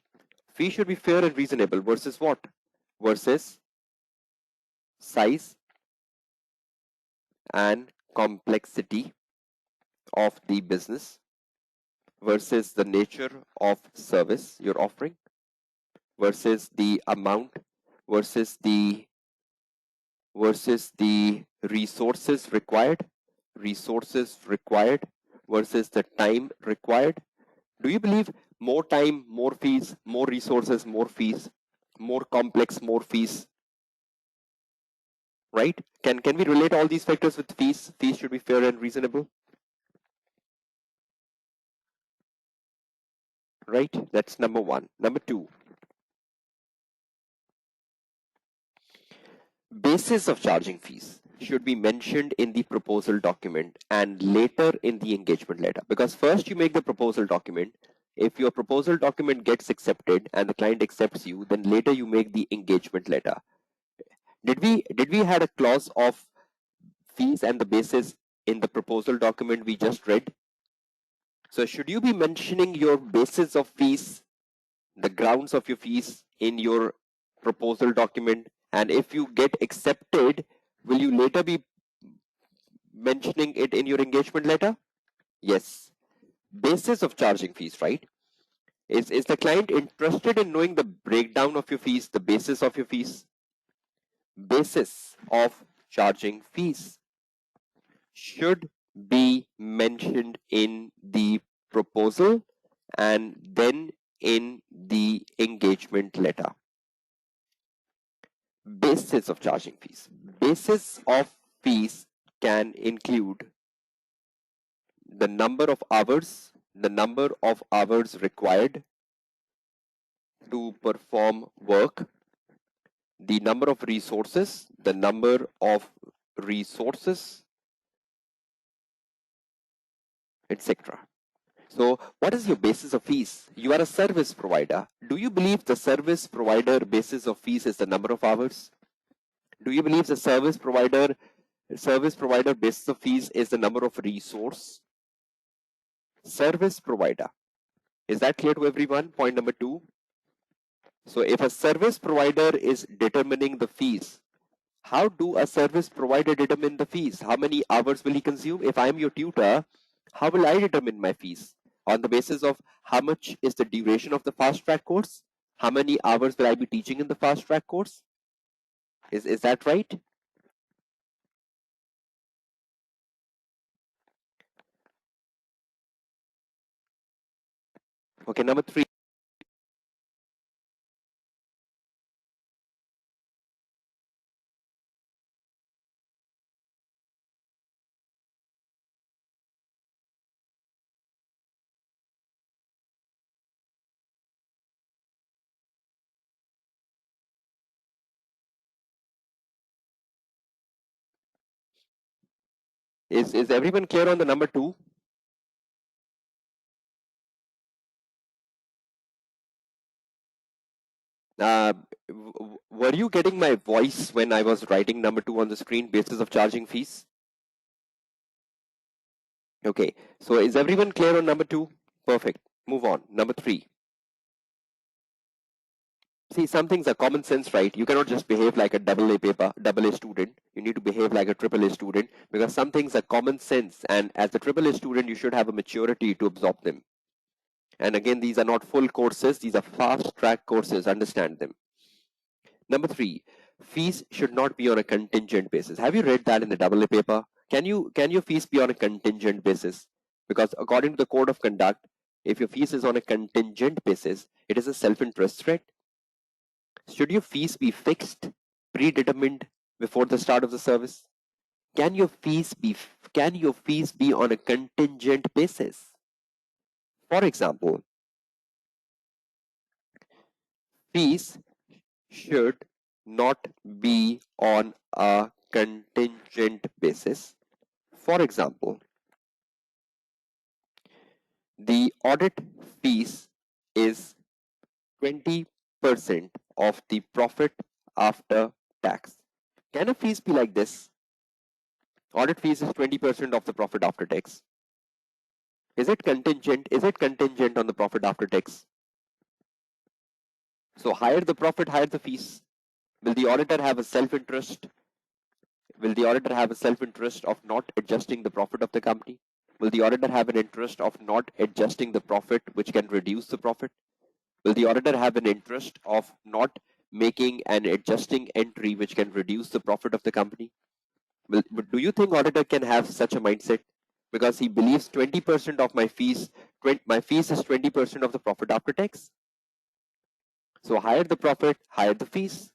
fee should be fair and reasonable versus what? Versus size and complexity of the business versus the nature of service you're offering versus the amount versus the resources required versus the time required. Do you believe more time, more fees, more resources, more fees, more complex, more fees, right? Can we relate all these factors with fees? Fees should be fair and reasonable, right? That's number one. Number two, basis of charging fees should be mentioned in the proposal document and later in the engagement letter. Because first you make the proposal document. If your proposal document gets accepted and the client accepts you, then later you make the engagement letter. Did we had a clause of fees and the basis in the proposal document we just read? So should you be mentioning your basis of fees, the grounds of your fees in your proposal document? And if you get accepted, will you later be mentioning it in your engagement letter? Yes. Basis of charging fees, right? Is the client interested in knowing the breakdown of your fees, the basis of your fees? Basis of charging fees should be mentioned in the proposal and then in the engagement letter. Basis of charging fees. Basis of fees can include the number of hours required to perform work, the number of resources, etc. So what is your basis of fees? You are a service provider. Do you believe the service provider basis of fees is the number of hours? Do you believe the service provider basis of fees is the number of resource? Service provider. Is that clear to everyone? Point number two. So if a service provider is determining the fees, how do a service provider determine the fees? How many hours will he consume? If I am your tutor, how will I determine my fees? On the basis of how much is the duration of the fast track course? How many hours will I be teaching in the fast track course? Is that right? Okay, number three. Is everyone clear on the number two? Were you getting my voice when I was writing number two on the screen, basis of charging fees? Okay, so is everyone clear on number two? Perfect. Move on. Number three. See, some things are common sense, right? You cannot just behave like a double A student. You need to behave like a triple A student because some things are common sense. And as a triple A student, you should have a maturity to absorb them. And again, these are not full courses. These are fast track courses. Understand them. Number three, fees should not be on a contingent basis. Have you read that in the double A paper? Can your fees be on a contingent basis? Because according to the code of conduct, if your fees is on a contingent basis, it is a self-interest threat. Should your fees be fixed, predetermined before the start of the service? Can your fees be on a contingent basis? For example, fees should not be on a contingent basis For example, the audit fees is 20% of the profit after tax. Can a fees be like this? Audit fees is 20% of the profit after tax. Is it contingent? Is it contingent on the profit after tax? So higher the profit, higher the fees. Will the auditor have a self-interest? Will the auditor have a self-interest of not adjusting the profit of the company? Will the auditor have an interest of not adjusting the profit, which can reduce the profit? Will the auditor have an interest of not making an adjusting entry which can reduce the profit of the company? Do you think auditor can have such a mindset? Because he believes 20% of my fees is 20% of the profit after tax. So higher the profit, higher the fees.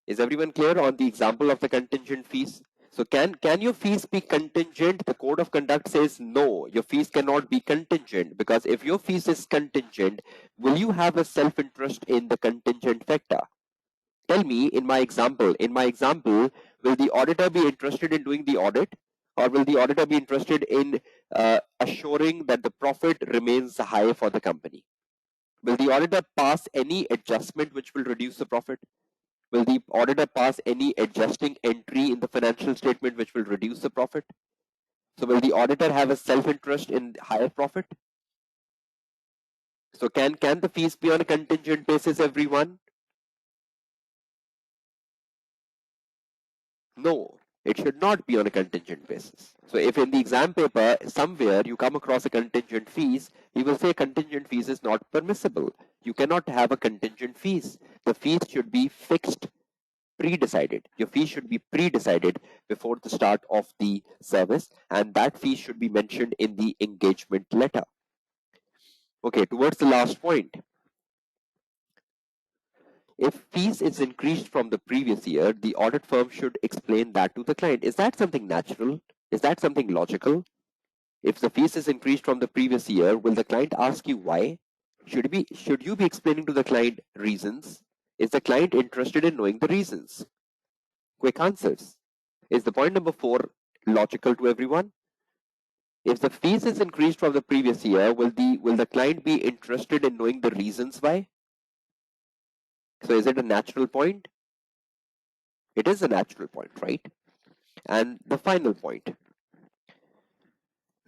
Is everyone clear on the example of the contingent fees? So can your fees be contingent? The code of conduct says no, your fees cannot be contingent, because if your fees is contingent, will you have a self-interest in the contingent factor? Tell me, in my example, will the auditor be interested in doing the audit, or will the auditor be interested in assuring that the profit remains high for the company? Will the auditor pass any adjustment which will reduce the profit? Will the auditor pass any adjusting entry in the financial statement which will reduce the profit? So will the auditor have a self-interest in higher profit? So can the fees be on a contingent basis, everyone? No, it should not be on a contingent basis. So if in the exam paper somewhere you come across a contingent fees, you will say contingent fees is not permissible. You cannot have a contingent fees. The fees should be fixed, pre-decided. Your fee should be pre-decided before the start of the service, and that fee should be mentioned in the engagement letter. Okay, towards the last point. If fees is increased from the previous year, the audit firm should explain that to the client. Is that something natural? Is that something logical? If the fees is increased from the previous year, will the client ask you why? Should you be explaining to the client reasons? Is the client interested in knowing the reasons? Quick answers. Is the point number 4 logical to everyone? If the fees is increased from the previous year, will the client be interested in knowing the reasons why? So is it a natural point? It is a natural point, right? And the final point.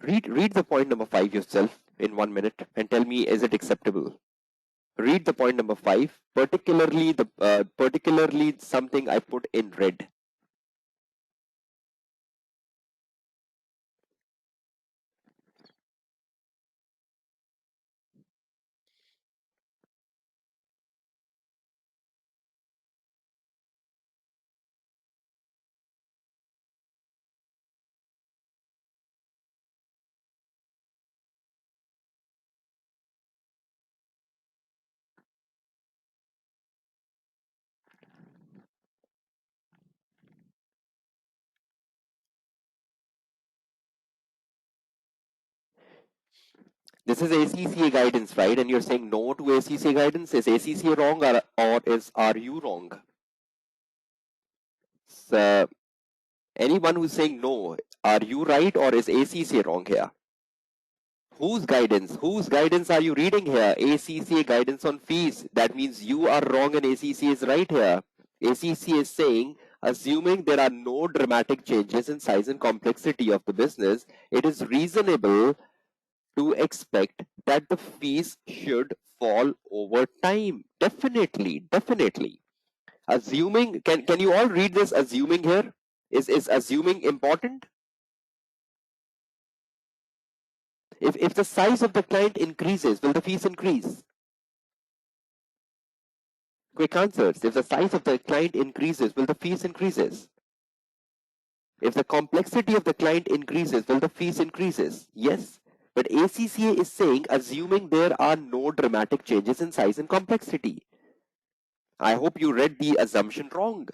Read the point number 5 yourself in 1 minute and tell me, is it acceptable? Read the point number 5, particularly something I put in red. This is ACCA guidance, right? And you're saying no to ACCA guidance. Is ACCA wrong, or are you wrong? So, anyone who's saying no, are you right, or is ACCA wrong here? Whose guidance? Whose guidance are you reading here? ACCA guidance on fees. That means you are wrong and ACCA is right here. ACCA is saying, assuming there are no dramatic changes in size and complexity of the business, it is reasonable to expect that the fees should fall over time. Definitely, definitely. Assuming, can you all read this assuming here? Is assuming important? If the size of the client increases, will the fees increase? Quick answers. If the size of the client increases, will the fees increases? If the complexity of the client increases, will the fees increases? Yes. But ACCA is saying, assuming there are no dramatic changes in size and complexity. I hope you read the assumption wrong.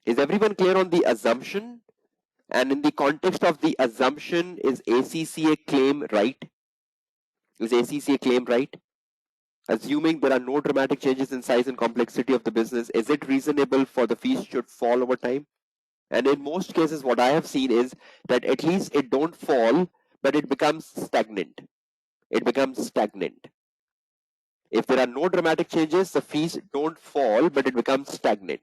Is everyone clear on the assumption? And in the context of the assumption, is ACCA claim right? Is ACCA claim right? Assuming there are no dramatic changes in size and complexity of the business, is it reasonable for the fees should fall over time? And in most cases, what I have seen is that at least it don't fall, but it becomes stagnant. It becomes stagnant. If there are no dramatic changes, the fees don't fall, but it becomes stagnant.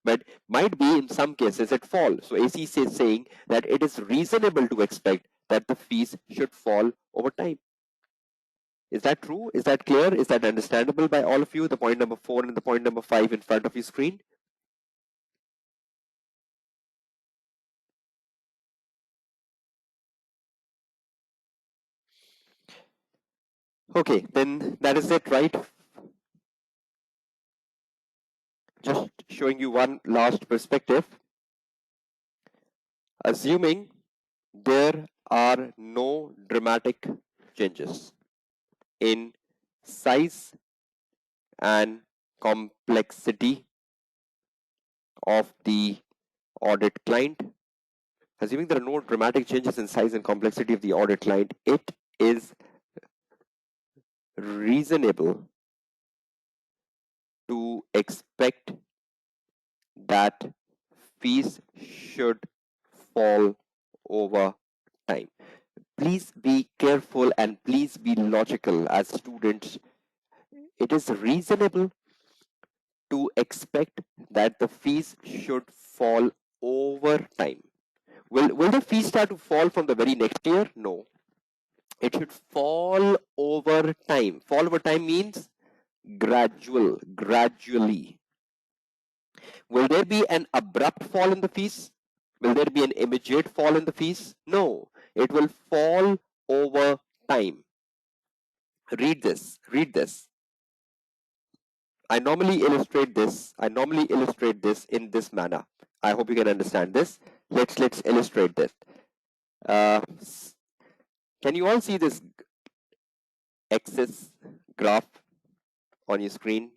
But might be in some cases it falls. So ACC is saying that it is reasonable to expect that the fees should fall over time. Is that true? Is that clear? Is that understandable by all of you? The point number 4 and the point number 5 in front of your screen. Okay, then that is it, right? Just showing you one last perspective. Assuming there are no dramatic changes in size and complexity of the audit client. Assuming there are no dramatic changes in size and complexity of the audit client, it is reasonable to expect that fees should fall over time. Please be careful and please be logical as students. It is reasonable to expect that the fees should fall over time. Will the fees start to fall from the very next year? No. It should fall over time. Fall over time means gradually. Will there be an abrupt fall in the fees? Will there be an immediate fall in the fees? No. It will fall over time. Read this. Read this. I normally illustrate this in this manner. I hope you can understand this. Let's illustrate this. Can you all see this axis graph on your screen?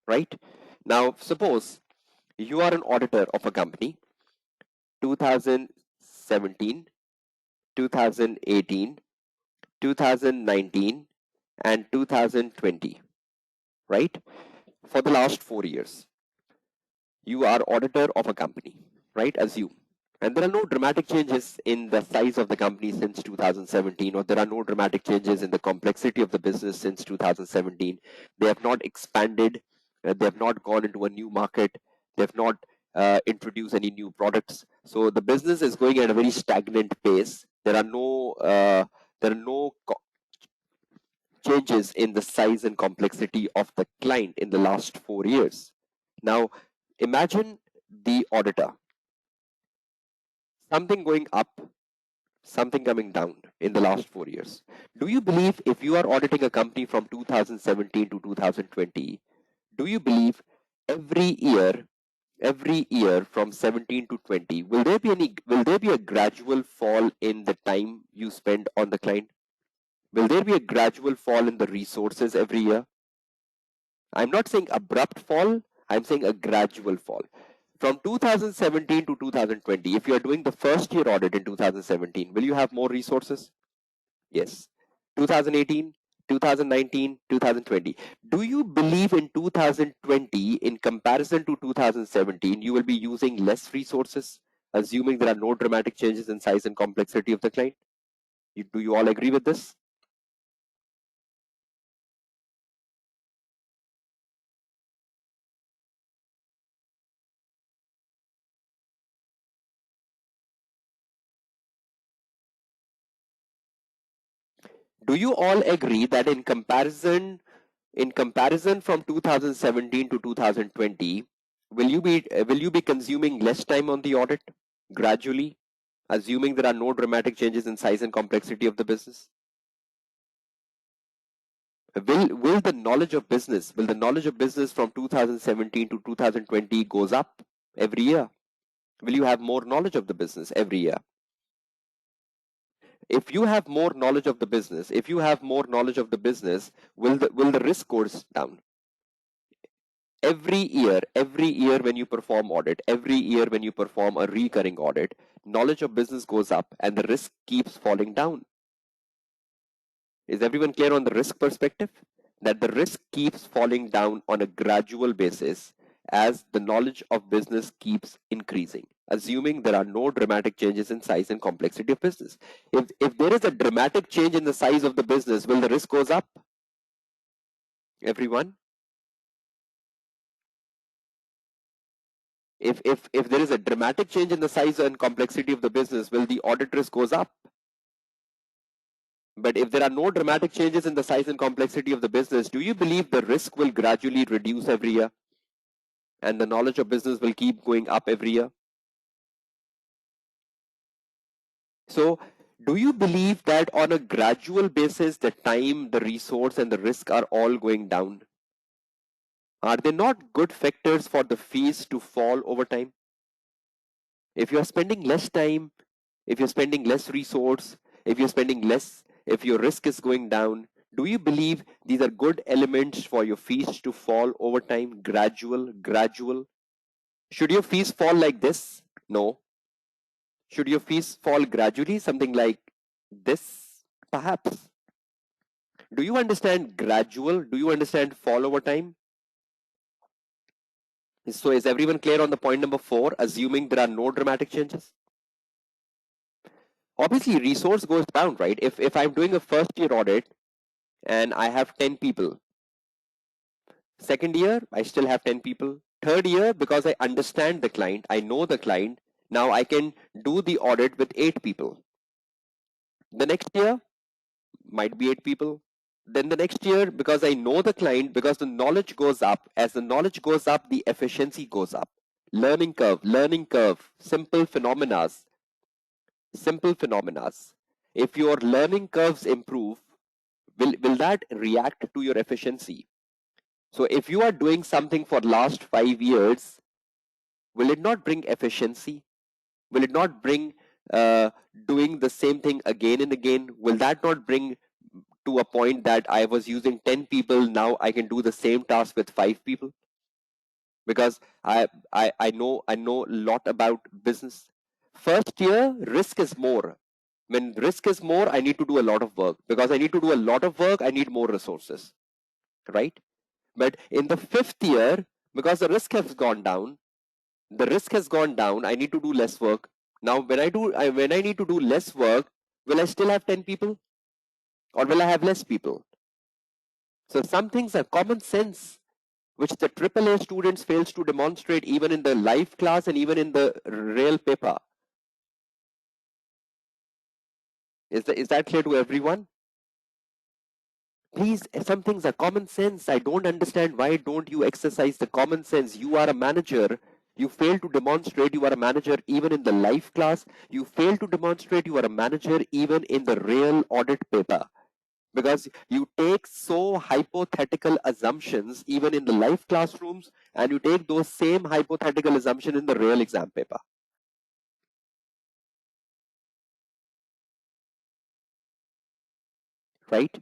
Right? Now, suppose you are an auditor of a company, 2017, 2018, 2019, and 2020, right? For the last 4 years, you are auditor of a company, right? Assume. And there are no dramatic changes in the size of the company since 2017, or there are no dramatic changes in the complexity of the business since 2017. They have not expanded, they have not gone into a new market, they have not introduced any new products. So the business is going at a very stagnant pace. There are no changes in the size and complexity of the client in the last 4 years. Now, imagine the auditor, something going up, something coming down in the last 4 years. Do you believe if you are auditing a company from 2017 to 2020, do you believe every year from 17 to 20, will there be a gradual fall in the time you spend on the client? Will there be a gradual fall in the resources every year? I'm not saying abrupt fall, I'm saying a gradual fall. From 2017 to 2020, if you are doing the first year audit in 2017, will you have more resources? Yes. 2018, 2019, 2020. Do you believe in 2020, in comparison to 2017, you will be using less resources, assuming there are no dramatic changes in size and complexity of the client? Do you all agree with this? Do you all agree that in comparison from 2017 to 2020, will you be consuming less time on the audit gradually, assuming there are no dramatic changes in size and complexity of the business? Will the knowledge of business from 2017 to 2020 goes up every year? Will you have more knowledge of the business every year? If you have more knowledge of the business, will the risk goes down? Every year when you perform audit, every year when you perform a recurring audit, knowledge of business goes up and the risk keeps falling down. Is everyone clear on the risk perspective? That the risk keeps falling down on a gradual basis as the knowledge of business keeps increasing, assuming there are no dramatic changes in size and complexity of business. If there is a dramatic change in the size of the business, will the risk goes up? Everyone? If there is a dramatic change in the size and complexity of the business, will the audit risk goes up? But if there are no dramatic changes in the size and complexity of the business, do you believe the risk will gradually reduce every year and the knowledge of business will keep going up every year? So, do you believe that on a gradual basis, the time, the resource, and the risk are all going down? Are they not good factors for the fees to fall over time? If you are spending less time, if you're spending less resource, if you're spending less, if your risk is going down, do you believe these are good elements for your fees to fall over time? Gradual. Should your fees fall like this? No. Should your fees fall gradually? Something like this? Perhaps. Do you understand gradual? Do you understand fall over time? So is everyone clear on the point number 4, assuming there are no dramatic changes? Obviously, resource goes down, right? If I'm doing a first year audit and I have 10 people, second year, I still have 10 people. Third year, because I understand the client, I know the client, now I can do the audit with 8 people. The next year, might be 8 people. Then the next year, because I know the client, because the knowledge goes up, as the knowledge goes up, the efficiency goes up. Learning curve, simple phenomena. If your learning curves improve, will that react to your efficiency? So if you are doing something for last 5 years, will it not bring efficiency? Will it not bring doing the same thing again and again? Will that not bring to a point that I was using 10 people, now I can do the same task with 5 people? Because I know a lot about business. First year, risk is more. When risk is more, I need to do a lot of work. Because I need to do a lot of work, I need more resources, right? But in the 5th year, because the risk has gone down, I need to do less work. Now, when I need to do less work, will I still have 10 people? Or will I have less people? So some things are common sense, which the AAA students fails to demonstrate even in the live class and even in the real paper. Is that clear to everyone? Please, some things are common sense. I don't understand why don't you exercise the common sense. You are a manager. You fail to demonstrate you are a manager even in the live class. You fail to demonstrate you are a manager even in the real audit paper. Because you take so hypothetical assumptions even in the live classrooms, and you take those same hypothetical assumptions in the real exam paper. Right?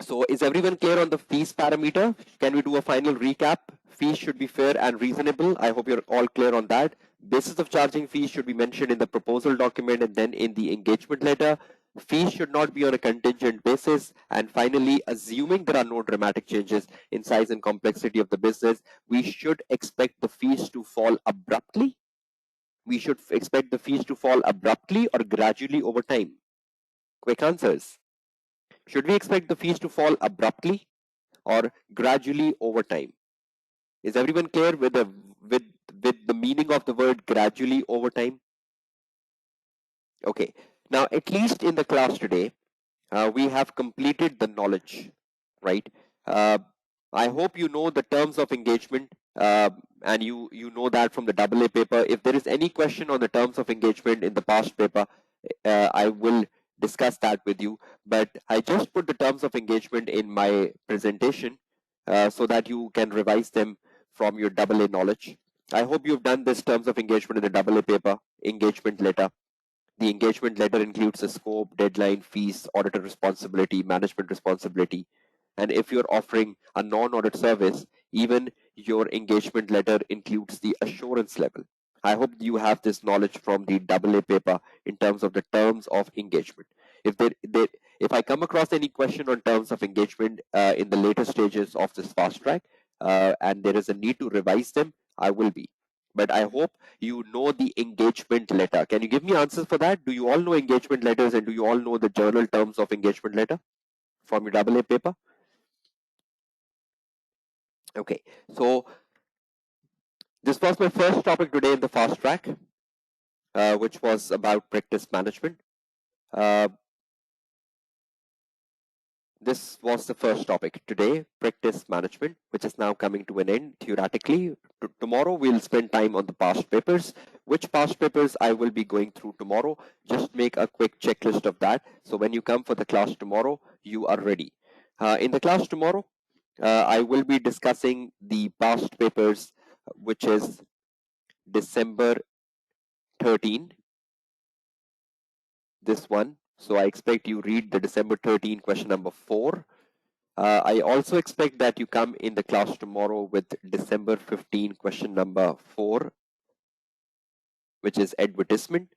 So is everyone clear on the fees parameter? Can we do a final recap? Fees should be fair and reasonable. I hope you're all clear on that. Basis of charging fees should be mentioned in the proposal document and then in the engagement letter. Fees should not be on a contingent basis. And finally, assuming there are no dramatic changes in size and complexity of the business, we should expect the fees to fall abruptly. We should expect the fees to fall abruptly or gradually over time. Quick answers. Should we expect the fees to fall abruptly or gradually over time? Is everyone clear with the meaning of the word gradually over time? Okay. Now, at least in the class today, we have completed the knowledge, right? Uh, I hope you know the terms of engagement, and you know that from the AA paper. If there is any question on the terms of engagement in the past paper, I will discuss that with you. But I just put the terms of engagement in my presentation so that you can revise them from your AA knowledge. I hope you've done this terms of engagement in the AA paper, engagement letter. The engagement letter includes the scope, deadline, fees, auditor responsibility, management responsibility. And if you're offering a non-audit service, even your engagement letter includes the assurance level. I hope you have this knowledge from the AA paper in terms of the terms of engagement. If I come across any question on terms of engagement in the later stages of this fast track, and there is a need to revise them, I will be. But I hope you know the engagement letter. Can you give me answers for that? Do you all know engagement letters, and do you all know the journal terms of engagement letter from your AA paper? Okay, so this was my first topic today in the fast track, which was about practice management. Uh, This was the first topic today, practice management, which is now coming to an end theoretically. Tomorrow we'll spend time on the past papers. Which past papers I will be going through tomorrow? Just make a quick checklist of that. So when you come for the class tomorrow, you are ready. In the class tomorrow, I will be discussing the past papers, which is December 13, this one. So I expect you read the December 13 question number 4. I also expect that you come in the class tomorrow with December 15 question number 4, which is advertisement.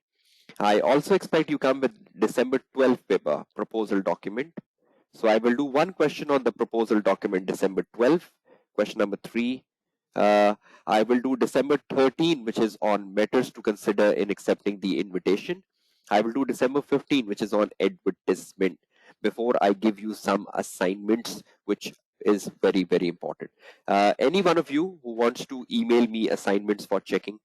I also expect you come with December 12 paper, proposal document. So I will do one question on the proposal document, December 12, question number 3. I will do December 13, which is on matters to consider in accepting the invitation. I will do December 15, which is on advertisement, before I give you some assignments, which is very, very important. Any one of you who wants to email me assignments for checking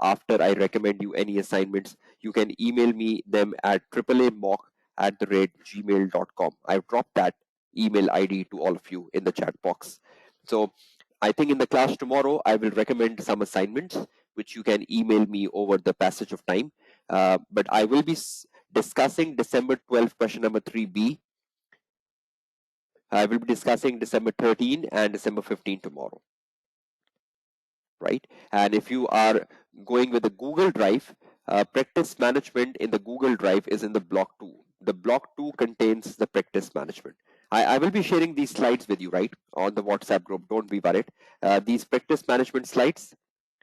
after I recommend you any assignments, you can email me them at AAAmock@gmail.com. I've dropped that email ID to all of you in the chat box. So I think in the class tomorrow, I will recommend some assignments, which you can email me over the passage of time. But I will be discussing December 12 question number 3B. I will be discussing December 13 and December 15 tomorrow. Right? And if you are going with the Google Drive, practice management in the Google Drive is in the block 2. The block 2 contains the practice management. I will be sharing these slides with you, right, on the WhatsApp group. Don't be worried. These practice management slides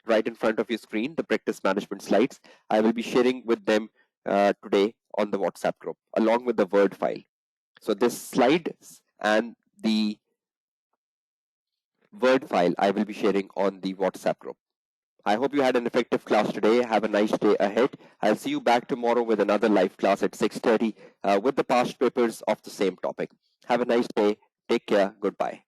right in front of your screen, the practice management slides, I will be sharing with them today on the WhatsApp group, along with the Word file. So this slide and the Word file I will be sharing on the WhatsApp group. I hope you had an effective class today. Have a nice day ahead. I'll see you back tomorrow with another live class at 6:30 with the past papers of the same topic. Have a nice day. Take care. Goodbye.